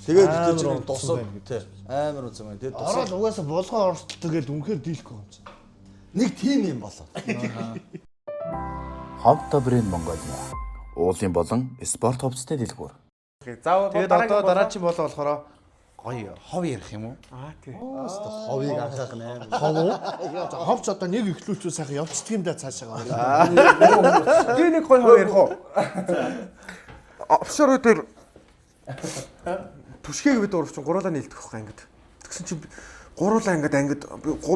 Тэгээд битэр чинь дусаад тий амар үзэн байна. Тэгээд ороод угаасаа булган оролтолтой гэж үнэхээр дийлэхгүй юм чинь. нэг тим юм болоо. Ховто брэнд Монголиа. Уулын болон спорт хувцастай дэлгүүр. Тэгээд одоо дараагийн болоо болохоор гоё хов ярих юм уу? Аа тий. Ховыг анхаах нээр. Ховч одоо нэг ихлүүлчихвэл сайхан явцдаг юм да цаашаа. Би нэг гоё хав ярих уу? Офшор дээр түшгийг бид урагч гуруулаа нийлдэх байхгүй ингээд. Тэгсэн чинь гуруулаа ингээд ангид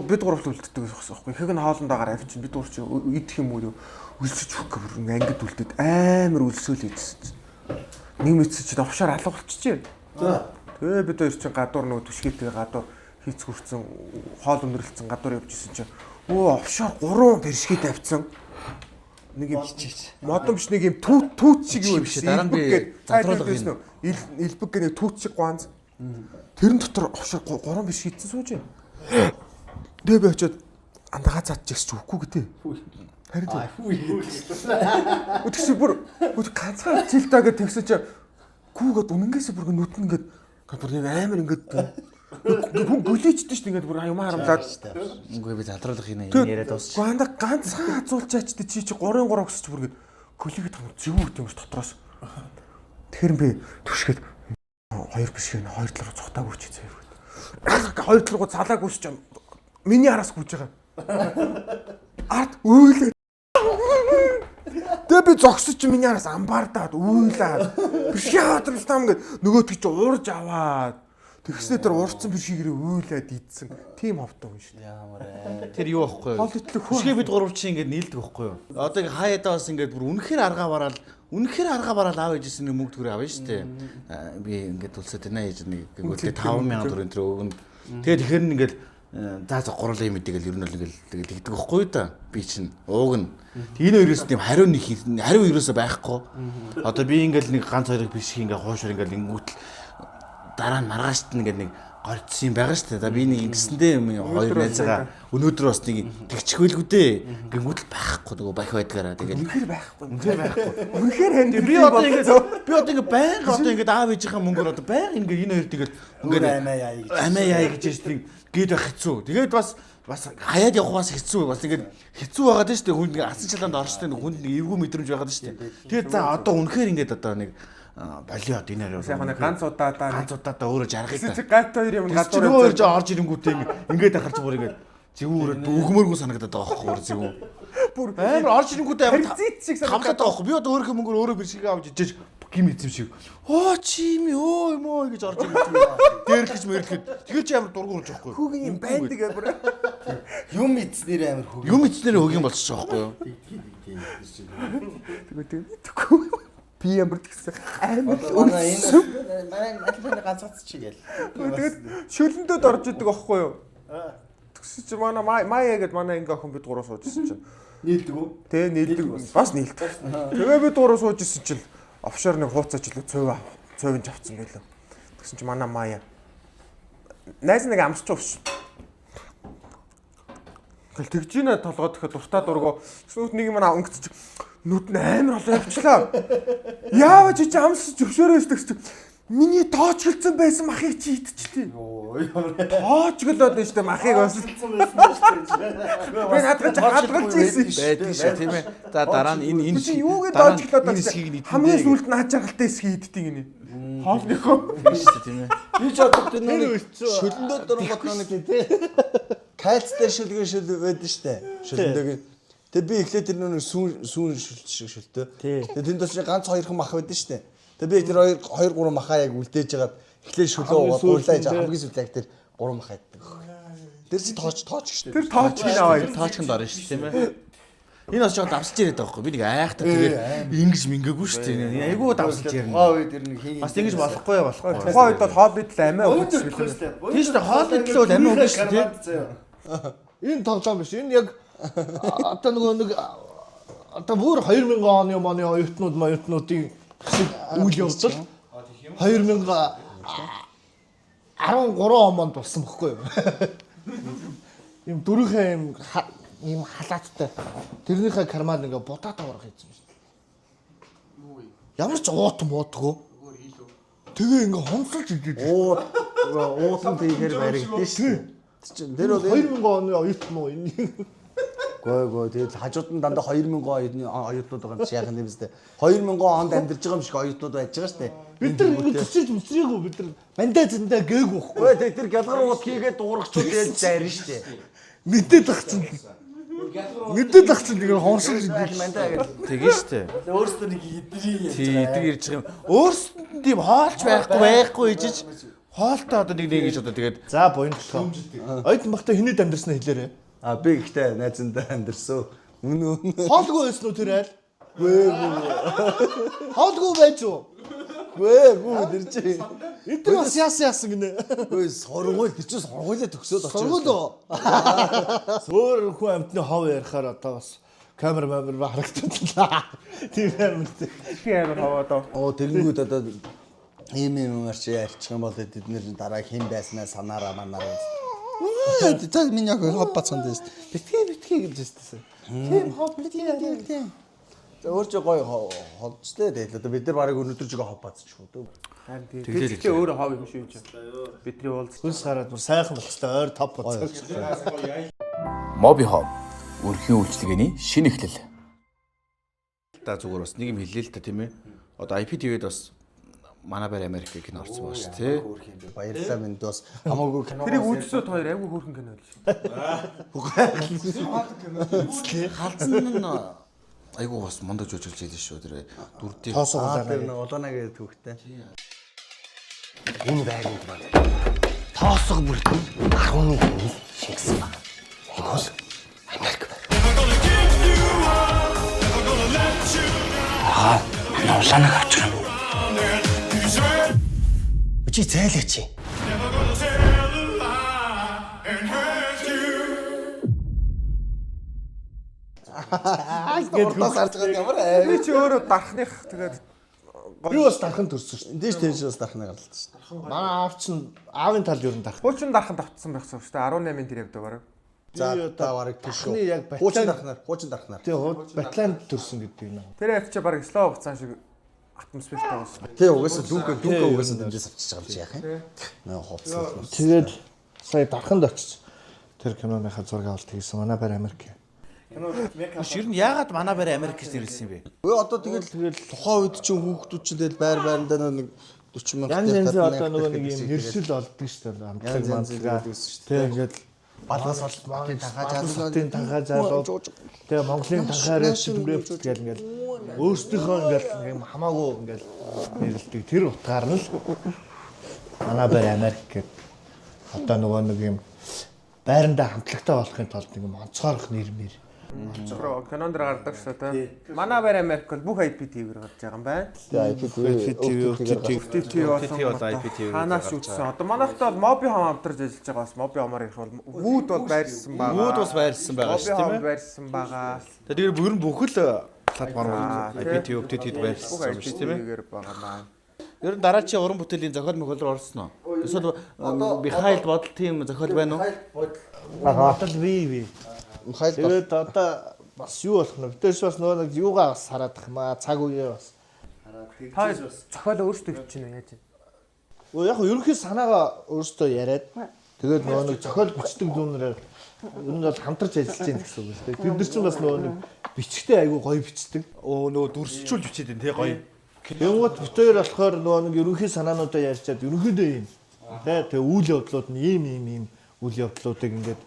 бид гуравт үлддэг гэсэн байхгүй. Ихэг нь хоолндоо гараа авчин бид урагч идэх юм уу өлсөж хөх бүр ангид үлдээд амар өлсөөл ийдсэн чинь. Нэг мэдсэн чинь офшор алга болчихжээ. Тэгээ бид хоёр чинь гадуур нөгөө түшгээтэй гадуур хийцгүрцэн хоол өнөрлөлцөн гадуур явж исэн чинь офшор 3 першгээ тавьсан. Нэг юм модон биш нэг юм түүт шиг юу биш дараа нь би задруулах юм. Илбэг гэх нэг түүт шиг ганц. Тэрэн дотор офшор 3 биш хийцэн сууж байна. Тэгээ би очиод андагаа цаадчих ч үгүй гэдэг. Харин тэгсэн бүр ганцхан жилдаа гэж тэгсэн чи гүүгээд үнэнгээсээ бүр нүдэн ингээд бүр нэг амар ингээд хүн гөлийчдэн шүү дээ ингээд бүр аюмаа харамлаад. Үгүй би задруулах юм яриад дуусч. Гаанда ганцхан азуулчаач чи 3-3 өсч бүр ингээд гөлийгээ тавь зөвүүт юм ш дотроос. Тэгэхээр би түшгээд 2 биш гэнэ 2 талаар цухтаагүй чи заяа. 2 талруу цалаагүй ч юм. Миний араас гүйж байгаа. Ард өөлөө. Тэгээ би зогсож чи миний араас амбаардаад үйлаад биш яадаг юм гээд нөгөөтг чи уурж аваад тэгснээр тэр уурцсан бишгээрээ үйлаад идсэн тийм ховтой хүн шүү дээ. Ямар тэр юу байхгүй юу? Хол итлэх хөө. Түшгээ бид гурав чи ингээд нийлдэг байхгүй юу? Одоо ингээ хаяадаа бас ингээд бүр үнэхээр аргаа бараал үнэхээр арга бараад аав ээжээс нэг мөнгө төгрөг авна шүү дээ. Би ингээд үлсээд байна ээж нэг гүйлээ 5,000 төгрөг энэ өгнө. Тэгээд ихэр нь ингээд за гурлаа юм идэгээл ер нь л ингээл тэгээд тэгдэг байхгүй да. Би чинь уугна. Энэ хоёроос тийм хариу ерөөсөө байхгүй. Одоо би ингээл нэг ганц хоёрыг биш ингээл хуушур ингээл ингэвэл дараа нь маргаашд ингээд нэг горцсон юм байгаа шүү дээ. Би нэг ингэсэндээ хоёр найзгаа өнөөдөр бас нэг тэгчихвэлгүй дээ. Гингүүтэл байхгүй нөгөө бах байдгаараа тэгээд үнэхээр байхгүй. Үнэхээр ханд би одоо ингээд байнга одоо ингээд аав ээжийнхээ мөнгөөр одоо байнга ингээд энэ хоёр тэгээд ингээд амаа яа гэж тийм гээд байх хэцүү. Тэгээд бас хаяад явах бас хэцүү. Бас ингээд хэцүү байгаад шүү дээ. Хүнд ингээд асан чалаанд орштой нэг хүнд нэг эвгүй мэдрэмж байгаад шүү дээ. Тэгээд за одоо үнэхээр ингээд одоо нэг болиод энэ хоёр яг нэг ганц удаадаа өөрөө жаргах та. гат хоёр юм гадуур өөр жоо орж ирэнгүүтээ ингээд ахарч бүр ингээд зэвүүрээд өгмөргөө санагдаад байгаа байхгүй бүр зэвүү. Бүр амар орж ирэнгүүтээ амар зит шиг санагдаад байгаа байхгүй. Би одоо өөрийнхөө мөнгөөр өөрөө бэршиг авч ижиж гим эзэм шиг. Оо чими өө юм оо гэж орж ирэнгүүтээ дээрлэж мэрлэхэд тэгээ чи амар дургуурж байхгүй. хүүгийн юм байдаг амар. Юм эцнэр амар хөг. Юм эцнэр хөгийн болчих жоохгүй юу? Тэгвэл би ямар тэгсэн амар Манай энэ ганцаац чи гээл. тэгээд шөлөндөөд орж идэг аахгүй юу? Тэгсэн чи манай Мая гэдэг манай ингээ охин бид гурав сууж ирсэн чинь. Нийлдэг үү? Тэ нийлдэг бас нийлдэг. Тэгээ бид гурав сууж ирсэн чинь офшор нэг хууцаач илүү цойвж авцсан байлаа. Тэгсэн чи манай Мая найз нэг амсч ууш. Тэгэл тэгж ийна толгой дахиад дуртаа дургоо. Сүүт нэг юм өнгөцч нүд нь амар олон явчлаа. Яавч чи амсч өвшөөрөөс тэгч миний тоочгэлцэн байсан махыг чи идчихлээ. Тоочглоод нь штэ махыг бас. Би хадгалж ийсэн ш. Байдаг шүү тийм ээ. За дараа нь энэ чи юугээ тоочглоод хэсгийг нь хамгийн сүүлд нь хажаагалтай хэсгийг иддэг гинэ. Хоолныхоо. шүү тийм ээ. Би ч одоо тэр нэг шөлөндөө дөрөнгөт нэг тий. Кальцтай шүлгэн байдаг штэ. Шөлөндөөг. Тэгээ би эхлээд тэр нэг сүүн шиг шөлтөө. Тэгээ тэнд бас ганц хоёрхан мах байдаг штэ. Тэгээ би тэр 2 3 махаа яг үлдээж жагаад эхлээд шөлөө уурлааж хамгийн сүүлд яг тэр 3 мах хайдаг. Тэр чи тооч штэ. Тэр тооч гинэ аваа. Тоочхонд орно шүү тийм ээ. Энэ бас жоо давсаж яриад байгаа байхгүй. Би нэг айхтар тэгээд ингэж мингээгүй шүү дээ. Айгуу давсаж ярина. Ой тэр нэг хий. Бас ингэж болохгүй болохгүй. Тухайн үед бол хоббит л амиа өгч билээ. Тийм шүү дээ. Хоолны төлөө амиа өгнө шүү дээ. Энэ тоглоом биш. Энэ яг одоо нэг одоо бүр 2000 оны манай оюутнуудын үйл явдал 2013 онд болсон байхгүй юу? Им дөрөвхөн юм халааттай. Тэрнийхээ карман ингээ будаад аврах хийсэн шүү дээ. Ямар ч уут муудгүй. Тэгээ ингээ хонцолж идэв. Уулан тийгээр баригдсан шүү. Тэр бол 2000 оны оюутан уу энэ? Гой тэгээд хажууд нь дандаа 2000 оны оюутнууд байгаа юм чи яг юм зү. 2000 онд амьдарч байгаа юм шиг оюутнууд байж байгаа шүү дээ. Бид нар ингэ төсөж мөсрийгөө бид нар мандаа зөндөө гээгүй байхгүй. Гой тэгээд тэр гялгарууд хийгээд дуурахчууд яаж зарна шүү дээ. Мэдээд тагцсан. Мэдээд тагцсан тэгээ хоншилж идэв. Мандаа гэж. Тэгээ шүү дээ. Өөрөөсөө нэг идрий Тий, эдэг ирж байгаа юм. Өөрсөнд тийм хоолч байхгүй ижиж хоолтой одоо нэг гэж одоо тэгээд За буян төлөө. Оюутан багтаа хинэд амьдсан хэлээрээ. А би ихтэй найзандаа амьдэрсэн. Үнэн. Хоолгүй байсан уу тэр айл? Хоолгүй байж уу? Гүү тэр чи. Эдгээр бас яасан гинэ. Гүү сургууль тэр чи сургуулаа төгсөөд очиж. Сургууль. Өөр хүн амтны хов ярихаар одоо бас камер харагдчихлаа. Тийм амт. Би амар хаваад. Тэрэнгүүд одоо ийм арч ярьчих юм бол бид нэр дараа хэн байснаа санаараа манаар. За миний яг хоб бацсан дэс. Битгий гэж хэлсэн. Тийм хоб битгий. За өөрчөө гоё холцтой дээ. Одоо бид нар барыг өнөөдөр жигээ хоб бацчихв үү. Тэгээд чи өөрөө хов юм шүү чи. Бидний уулз. Хүнс гараад бүр сайхан болох хэвээр ойр топ боцсон. Моби Home өрхийн үйлчилгээний шинэ эхлэл. та зүгээр бас нэг юм хэлээ л та тийм ээ. Одоо IPTV-д бас манай байр Америк кино орсон байна шүү тий. Баярлалаа минь дос хамаагүй тэрийг үзсөд хоёр айгүй хөөрхөн кино л шүү. Халдсан нь айгүй бас мондож өжөлж хэлсэн шүү тэр дүрдээ. тэр нэг улаана гэдэг түүхтэй. Энэ байранд байна. Тоосго бүрдэн 10 хүн шингэсэн байна. Энэ бол Америк байр. Улааныг авчих юм. Чи зайлаач. Урдаас харж байгаа ямар Би чи өөрөө дарахных тэгээд Би бас дархан төрсөн шүү. Эндээс тэгж бас дарахнаа гарлаа шүү. Манай аав чинь аавын тал ер нь дарах. хуучин дархан давтсан байх шүү дээ 18-ын тэр явдаг бараг. За та барыг тийш Дархны яг Хуучин батлан дарахнаар. тий батлан төрсөн гэдэг юм. Тэр яг чи бараг слов хугацаан шиг атмосфертай байсан. Тий угаасаа дүүгээ угаасаа дэмжээс авчиж байгаа юм чи яах юм. Наа хувцсан. Тэгээд сая дарханд очиж тэр киноныхаа зураг авалт хийсэн. Манай байр Америк. Ер нь яагаад манай байр Америк гэж нэрлсэн юм бэ? Өө одоо тэгэл тухайн үед чинь хүүхдүүд чинь тэгэл байрандаа нэг 40 мянга Янз янзын одоо нөгөө нэг юм нэршил олддог шүү дээ. Амтлаг мантлага. Тэг ингээд балгаас бол Монголын танхаа залуу. Тэгээ Монголын танхаар шимрэвч гэл ингээд өөрсдийнхөө ингээд юм хамаагүй ингээд нэрлдэг. Тэр утгаар нь л манай байр Америк гэдэг одоо нөгөө нэг юм байрандаа хамтлагтай болохын тулд нэг юм онцгойлох нэр. Онцгой кинонд гардаг шүү дээ. Манай байр Америк бол бүх IPTV-ээр гарч байгаа юм байна. IPTV бол IPTV. Ханаас үүссэн. Одоо манайхтай бол Моби хам хамтарч ажиллаж байгаа бас Моби хамаар ирэх бол Вуд бол байрсан байгаа. Вуд бас байрсан байгаа шүү тийм ээ. Байрсан байгаа. Тэгэхээр бүр нь бүхэл платформ IPTV байрсан шүү тийм ээ. IPTV-ээр байгаа маань. Ер нь дараачийн уран бүтээлийн зохиол мөхөл рүү орсон уу? Эсвэл Михаил бодол тийм зохиол байна уу? Батал ви. Михаил Тэгээд одоо бас юу болох нь битээс бас нөгөө нэг юугаа бас хараадах юм аа цаг үеэ бас. Та зохиол өөрсдөө бичиж байна яаж вэ? Өө яг ерөнхий санаагаа өөрсдөө яриад тэгээд нөгөө нэг зохиол бичдэг зүүнээр ер нь бол хамтарч ажиллаж байна гэсэн үг шүү дээ. Бид нар чинь бас нөгөө нэг бичгтээ айгүй гоё бичдэг. Оо нөгөө дүрсчүүл бичээд байна тий гоё. Тэнгуут битээр болохоор нөгөө нэг ерөнхий санаануудаа ярьчаад ерөнхийдөө юм. Тэгээ үйл явдлууд нь ийм үйл явдлуудыг ингээд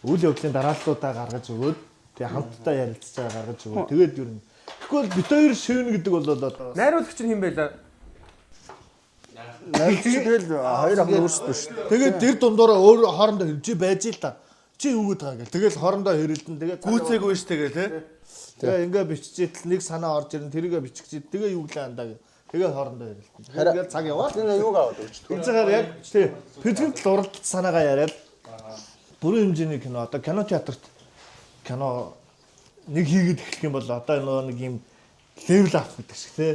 үйл явдлын дарааллуудаа гаргаж өгөөд тэгээ хамтдаа ярилцж байгаа гаргаж өгөөд тэгээд ер нь тэгвэл битээр шивнэ гэдэг бол одоо Найруулагч нь хэн байлаа? тэгэл хоёр ах өөрсдөө шүү. тэгээд тэр дундаараа өөр хоорондоо хэмжээ байж л та. Чи юу гэдэг байгаа гэл. Тэгэл хоорондоо хэрэлдэн тэгээд гүйцээгүй шүү тэгээ тий. тэгээ ингээ биччихэл нэг санаа орж ирэн тэрийгэ биччихээд тэгээ юу гэлээ андаа. Тэгээ хоорондоо хэрэлдэн. Тэгээд цаг яваад Энэ юуг аваад өгч. тэгжээгээр яг тий физикт уралдаж санаагаа яриад бүрэн хэмжээний кино одоо кино театрт кино нэг хийгээд эхлэх юм бол одоо нөгөө нэг юм левел ап гэдэг шиг тий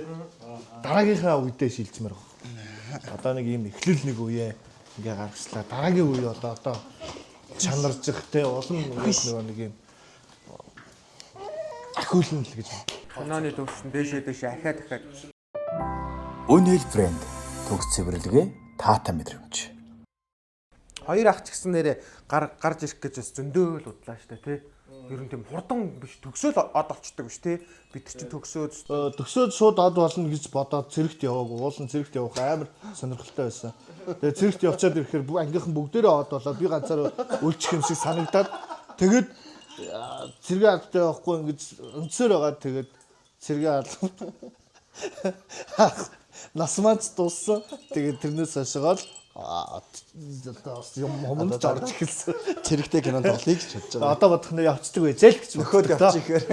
дараагийнхаа үедээ шилжмээр байна. Одоо нэг юм эхлэл нэг үеэ ингээ гаргачлаа. Дараагийн үе бол одоо чанаржих тий улам нөгөө нэг юм ахиулна л гэж байна. Киноны төвшин дээшээ ахаад. Үнэл брэнд төгс цэвэрлэгээ таата мэдрэмж. Хоёр ах ч гэсэн нэрээ гарч ирэх гэж бас зөндөө л удлаа штэ тий. Ер нь тийм хурдан биш төгсөөл од олчдаг биш тий. Бид чинь төгсөөд шууд од болно гэж бодоод цэрэгт яваагүй. Уулын цэрэгт явах амар сонирхолтой байсан. Тэгээ цэрэгт явчаад ирэхээр ангийнхан бүгдээрээ од болоод би ганцаар үлчих юм шиг санагдаад тэгээд цэргээ алдтай явахгүй ингэж өнцөр байгаа тэгээд цэргээ алсан. Насмаач дууссан. Тэгээд тэрнээс хашагаал юм хомонд орж эхэлсэн. Цэрэгтэй кинонд тоглоё гэж бодож байгаа. Одоо бодох нь явцдаг байжээ л гэж Нөхөд явчих ихээр.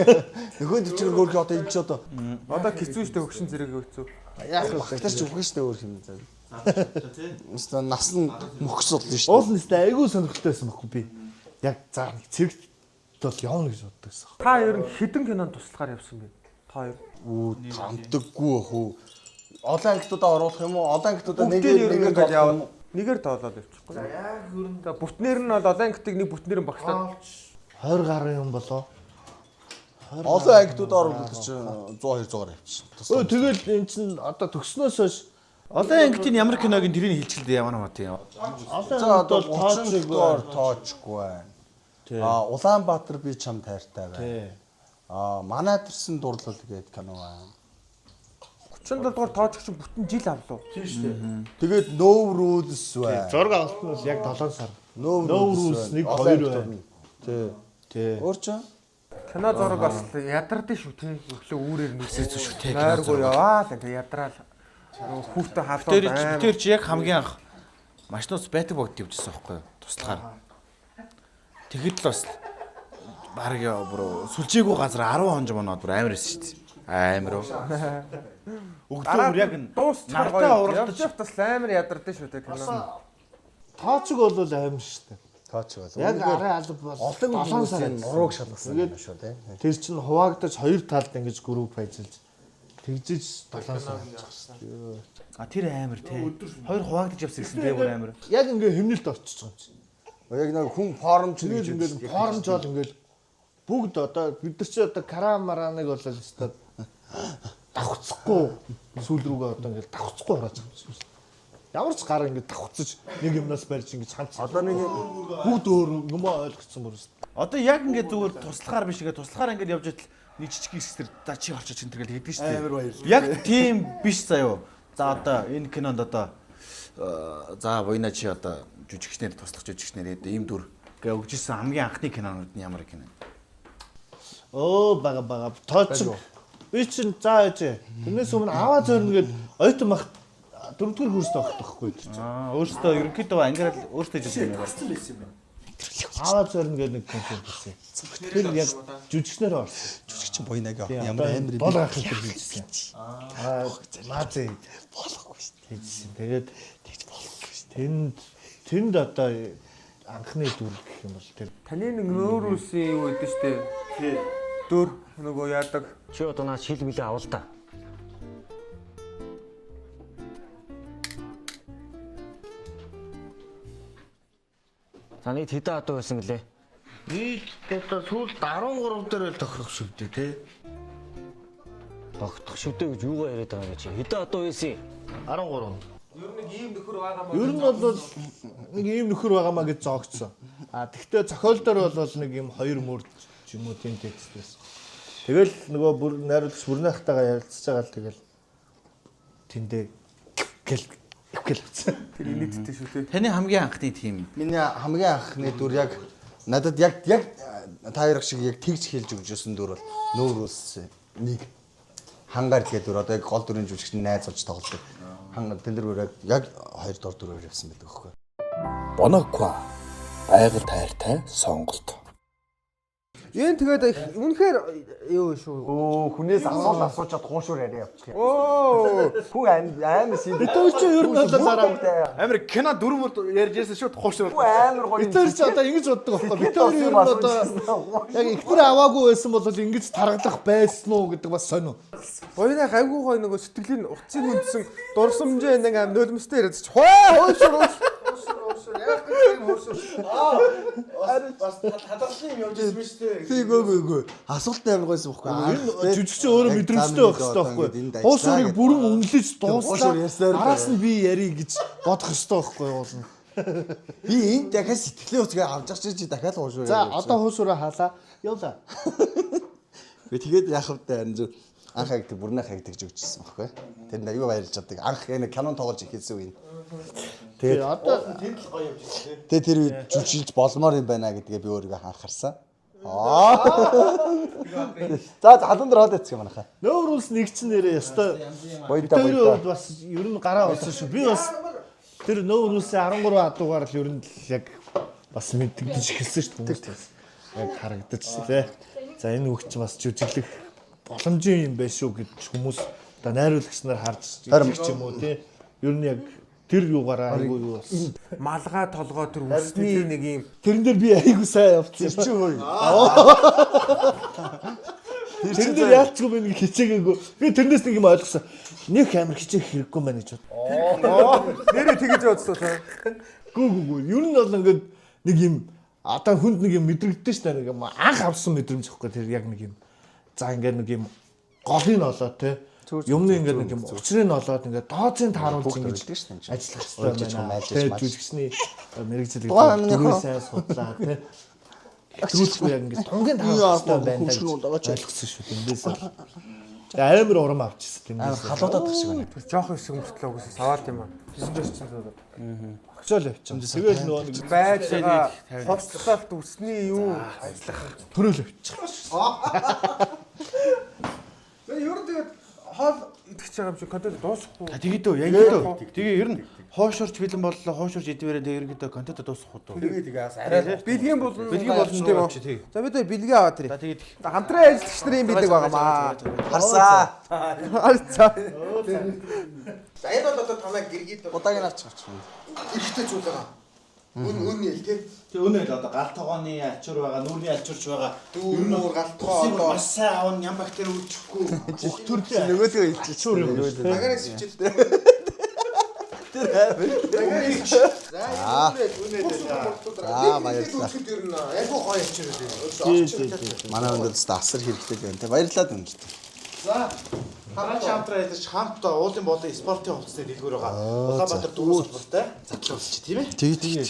Нөхөд төвчрөг өөрөө одоо энэ ч одоо хэцүү штэ хөгшин зэрэг хэцүү. яах вэ? Багтарч үхэн штэ өөр юм заа. Өстө нас нь мөхс болно штэ. Уул нэстэ айгүй сонирхолтой байсан байхгүй би. Яг заа нэг цэрэгт бол явна гэж боддог байсан. Та ер нь хэдэн кинонд туслахаар явсан бэ? Та хоёр. Хамдаггүй ах уу? Олон ангитудаа оруулах юм уу? Олон ангитудаа нэгээр явна. Нэгээр тоолоод явчихгүй. За яг хөрөн. За бүтнээр нь бол олон ангитыг нэг бүтнээр нь багшлаад 20 гаруй юм болоо. Олон ангитудаа оруулах чинь 100 200-аар явчихсан. Тэгэл эн чин одоо төгснөөс хойш Одоо ангитын ямар киног н тэрийг хэлчихлээ ямар мат юм. За одоо 30-оор тоочгүй байна. Улаанбаатар би чам тайртай байна. Манай төрсөн дурлал гэдэг кино байна. 37 дугаар тооч чинь бүтэн жил авлаа. Тийм шүү дээ. Тэгээд No Rules байна. Зураг авалт нь бол яг 7 сар. No Rules 1 2 байна. Тий. Өөр ч кино зураг бас ядардаг шүү тий. Өглөө үүрээр нүсээ шүү тий. Нойргүй яваа л ингээ ядраал. Хүүхдээ халуун. Тэр чи яг хамгийн анх машинаас байтаг богд явжсэн байхгүй юу? Туслахаар. Тэгэхэд л бас баг бүр сүлжээгүй газар 10 хонж моноод бүр амар эсэж шүү дээ. Амар уу. Өглөөр яг Нартаа уралдаж явах бас амар ядардаг шүү дээ кино. Тооцог бол аим шүү дээ. Тооч бол. Яг арай алба бол олон 7 сар нурууг шалгасан юм шүү тий. тэр чинь хуваагдаж хоёр талд ингэж групп ажиллаж тэгжиж 7 сар. тэр амар тий. Хоёр хуваагдаж явсан гэсэн тий бүр амар. Яг ингээ хэмнэлт орчиж байгаа юм чинь. Яг нэг хүн форумч Тэгэл ингээл форумж бол ингээл бүгд одоо бид нар чи одоо карамараныг бол өстой давхцахгүй сүүл рүүгээ одоо ингээл давхцахгүй хараад байгаа юм шиг. Ямар ч гар ингээд давхцаж нэг юмнаас барьж ингээд цанц. Одоо нэг бүгд өөр юм ойлгоцсон бүр өстой. Одоо яг ингээд зүгээр туслахаар биш ингээд туслахаар ингээд явж байтал нэг жижиг хэсгэр за чи орчиж энэ төргээл хийдэг шүү дээ. Амар баярлалаа. Яг тийм биш заяо. За одоо энэ кинонд одоо за буйна чи одоо жүжигчнэр туслах жүжигчнэр ийм дүр гэ өгжсэн хамгийн анхны кинонууд нь ямар кино? Бага тооцог. Би чинь за ээж. Тэрнээс өмнө аваа зөрнө гээд ойтон мах дөрөвдүгээр курст авах тахгүй. Өөртөө ерөнхийдөө ангиарал өөртөө жишээ юм байна. Аваа зөрнө гээд нэг контент хийсэн. Тэр яг жүжигчнэр орсон. жүжигч буйнаг ямар амар бол гахах хийжсэн. Маазээ болохгүй шүү дээ. Хийжсэн. Тэгээд тэгж болохгүй шүү дээ. Тэнд одоо анхны дүр гэх юм бол тэр Таны нэг нөөр үсийн юу гэдэг штэ. Дөр нөгөө яадаг. Чи одоо наа шил мэлээ авал та. Таны хэдэн адуу байсан гэлээ? нийт одоо сүүл 13 дээр л тохирох шүү дээ тий. Тогтох шүдэ гэж юугаа яриад байгаа юм чи? Хэдэн адуу байсан? 13. Ер нь нэг ийм нөхөр байгаа Ер нь бол нэг ийм нөхөр байгаамаа гэж зоогцсон. Тэгтээ зохиол дээр бол нэг ийм хоёр мөрд ч юм уу тийм текст байсан. Тэгэл нөгөө найруулагч бүрнийхтэйгээ ярилцж байгаа л тэгэл тэндээ гэл авцсан. тэр нийттэй шүү дээ. Таны хамгийн анхны тим. Миний хамгийн анхны дүр яг надад яг та ярих шиг яг тэгж хэлж өгчөөсөн дүр бол нүүр ус нэг хангаар гэдэг дүр одоо яг гол дүрийн жүжигч найз болж тоглолдог. Хангаар тэлэр яг хоёр дор дүрээр явсан байдаг байхгүй. Бонаква айгал тайртай сонголт. Энд тэгээд үнэхээр юу шүү. Хүнээс асуучаад хуушуур яриа явчих. Хүн Амар сий. Битүүр чи ер нь бол дараа Амар кино дөрөв ярьж ярьсан шууд хуушрал. Амар гоё. битүүр чи одоо ингэж боддог байхгүй. Битүүр ер нь одоо яг ихтер аваагүй байсан бол ингэж таргалах байсан уу гэдэг бас сонь. Боёна гайгүй гоё нөгөө сэтгэлийн утсыг үндсэн дурсамжээ нэг аим нулимстай яриад чи хөөшөр яг тийм хөөшөр. Бас хадгалсан юм явж ирсэн шүү дээ. Тийгөө. Асуулт амар гойсон байхгүй. Жүжигч өөрөө мэдрэмжтэй байх хэрэгтэй байхгүй. Хуушурыг бүрэн үнэлж дууслаа. Араас нь би ярий гэж бодох хэрэгтэй байхгүй уулна. Би энд дахиад сэтгэлээ үсгээ авч явчих чи дахиад хуушуур. За одоо хуушураа хаалаа. Явлаа. Би тэгээд яах вэ харин зөв анх хаагдаг бүрнээ хаагдаг гэж өгчсэн байхгүй. Тэр нь аюу баярлж чаддаг. Анх энэ кинон тоглож ихсэн үе. Тэгээд Одоо тэнд л гоё явж ирсэн. тэгээд тэр үед жүжиглж болмоор юм байна гэдгээ би өөрийгөө анхаарсан. За халуун дээр хаад яцсан юм анхаа. Нөөрүүлс нэг ч нэрээ ёстой. Боёдаа Тэр бас ер нь гараа болсон шүү. Би бас тэр нөөрүүлсээ 13 адуугаар л ер нь яг бас мэддэгдэж эхэлсэн шүү дээ. Яг харагдаж тий. За энэ үг чинь бас жүжиглэх боломжийн юм байх шүү гэж хүмүүс одоо найруулагч нар харж ирж юм уу тий. Ер нь яг тэр юугаараа айгүй юу бас Малгай толгой тэр үсний нэг юм тэрэн дээр би айгүй сайн явцсан чи хөөе. Тэр дээр яалчгүй би нэг хичээгээгүй. Би тэрнээс нэг юм ойлгосон. Нэг амар хичээх хэрэггүй мэн гэж бод. нэрээ тэгэж бодсон. Гүү. Ер нь бол ингээд нэг юм одоо хүнд нэг юм мэдрэгдэж штэ нэг юм анх авсан мэдрэмж ихгүй тэр яг нэг юм. За ингээд нэг юм голыг олоо те. Юмны ингээд нэг юм учрыг олоод ингээд дооцын тааруулж ингэж ажиллах хэрэгтэй байна. Тэгээд жүжигчний мэрэгжил гэдэг сайн судлаа те. Хэтрүүлэхгүй яг ингээд тунгийн тааруулах хэрэгтэй байна гэж ойлгосон шүү тэндээс. Амар урам авчихсан тэндээс. Халуудаад тах шиг байна. Жоох их сүмжлээ үгүйс аваад юм аа. Бизнес чинь суудаад. Багчаал явчихсан. Тэгээд нөгөө нэг байж байгаа хоцлолт үсний юу ажиллах төрөөл явчих. Ер нь тэгээд хоол бэлтгэж байгаа юм шиг контент дуусахгүй. Тэгээд өө яг л тэгээ ер нь хоошорч бэлэн боллоо, хоошорч идэвэрээ тэгээ ерөнхийдөө контент дуусахгүй дөө. Тэгээ бас арай Бэлгийн болно. тийм үү? За бид бэлгээ аваад ирээ. За тэгээд Хамтран ажиллагч нарын бэлэг байгаамаа. харсаа. Харцаа. За энэ бол одоо танаа гэргийд удааг нь авч гарч байна. Ихтэй зүйл байгаа. Үн ял тий. тэг өнөө л одоо гал тогооны альчуур байгаа, нүүрний альчуурч байгаа. Дүүр галтгоо одоо Маш сайн аав ням бактери үүсчихгүй. Бүх төрөл нөгөөдөө илчилчихсэн. агараас ивчэлтэй. Баярлалаа. Айгуу гоё ячирээ. Манай өндөд асар хэрэгтэй байна те. Баярлалаа дүнжтэй. За хараач хамтраа ялж хамтдаа уулын болон спортын хувцасны дэлгүүр байгаа. Улаанбаатар дөрөв салбартай задлаа болчих тийм ээ. Тэгээ.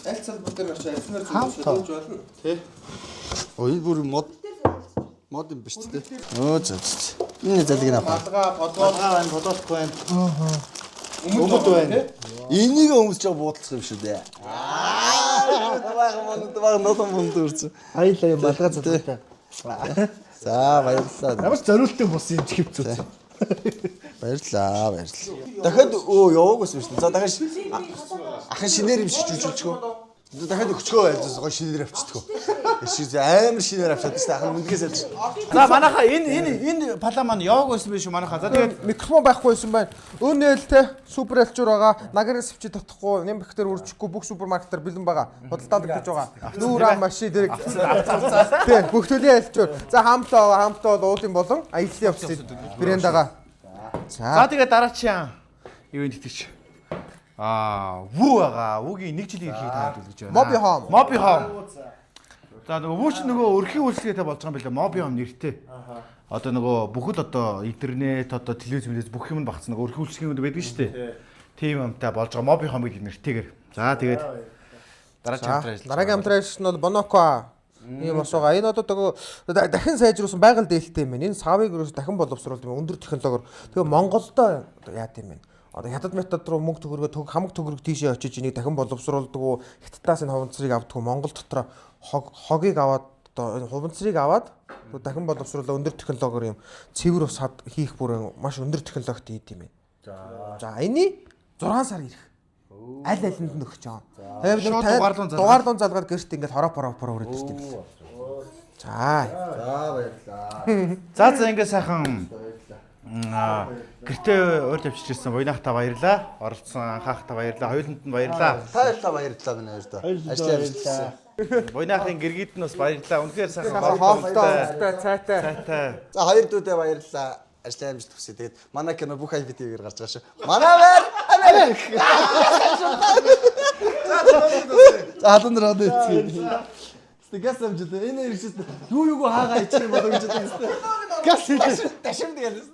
Аль салбар дээр очиж альснаар зөвшөөрөж болно. Тий. Ой бүр мод юм биш те. Өө зөө. Энэ залгийг авах. Малгай, подволгай байна, подволк байна. Өмд байна. Энийг өмсөж байгаа буудалцах юм шүү дээ. Баг нотон мөндөрч. Аяла юм малгай цогтой. За баярлалаа. Ямар ч зориултын бус юм хөвцөө. Баярлалаа. Дахиад яваагүй юм шүү. За дахиад ахын шинээр юм шиг жүжигчгөө. Дахиад өчгөө байлзаас гоо шинээр авчдаггүй. Эшиг амар шинээр авчаад шүү. Ахын мөнгөөс ялж. За манайхаа энэ пала маань яваагүй байсан биш үү манайхаа. За тэгээд Микрофон байхгүйсэн байна. Өнөөлтэй супер альчуур байгаа. Нагарын сэвчид татахгүй, нэм бактери үржихгүй бүх супермаркетаар бэлэн байгаа. Худалдаад өгч байгаа. Нүүр ам машин дэрэг. Тий, бүх төлийн альчуур. За хамтаа уулын болон аяллаа явуулсан брендагаа. за тэгээд дараачийн ивент итгэж. Вүү байгаа. Вүүгийн 1 жилийн эрхийг таад үлгэж байна. Моби Home. За нөгөө вүүч нөгөө өрхийн үйлчлэгээтэй болж байгаа юм билээ. Моби Home нэртэй. Одоо нөгөө бүхэл одоо интернет, одоо телевиз бүх юм багцсан нөгөө өрхийн үйлчлэгийн үнд байдаг шүү дээ. Тийм юмтай болж байгаа Моби Home-ыг нэртэйгээр. За тэгээд дараагийн хамтран ажиллаж. Дараагийн хамтран ажиллаж нь бол Bonoco ийм бас байгаа. Энэ одоо дахин сайжруулсан байгаль дээлтэй юм байна. Энэ савыг ерөөс дахин боловсруулалт юм өндөр технологиор. Тэгээ Монголдо яат юм бэ? Одоо хятад метод руу мөнгө төгрөгөө хамаг төгрөг тийшээ очиж энийг дахин боловсруулдаг. Хятадаас энэ хуванцрыг авдаг. Монгол дотор хогийг аваад одоо энэ хуванцрыг аваад дахин боловсруулаад өндөр технологиор юм цэвэр ус хийх бүр маш өндөр технологитой хийд юм байна. За энэний 6 сар ирэх. Аль алинд нь өгч байгаа. Тэгээд дугаарлуун залгаад гэрт ингээд хороо өрөөд ирсэн юм. За баярлалаа. За ингээд сайхан гэртээ урд авчиж ирсэн буйнах та баярлаа. Оролцсон анхаах та баярлаа. Хоёуланд нь баярлаа. Баярлалаа минь хоёрдоо. Ажлаа явуулсан. Буйнахын гэргийд нь бас баярлаа. Үнэхээр сайхан хоолтой цайтай. За хоёр дүүдээ баярлалаа. Ажлаа амжилт хүсье. Тэгээд манай кино бүх IPTV-гээр гарч байгаа шүү. Манай бэр. За хадан дэр одоо. Стигас амжилт. Энэ ирж юу хаагаа ичих юм болоо гэж бодсон. Гас хийлээ. Ташимд гэлээ.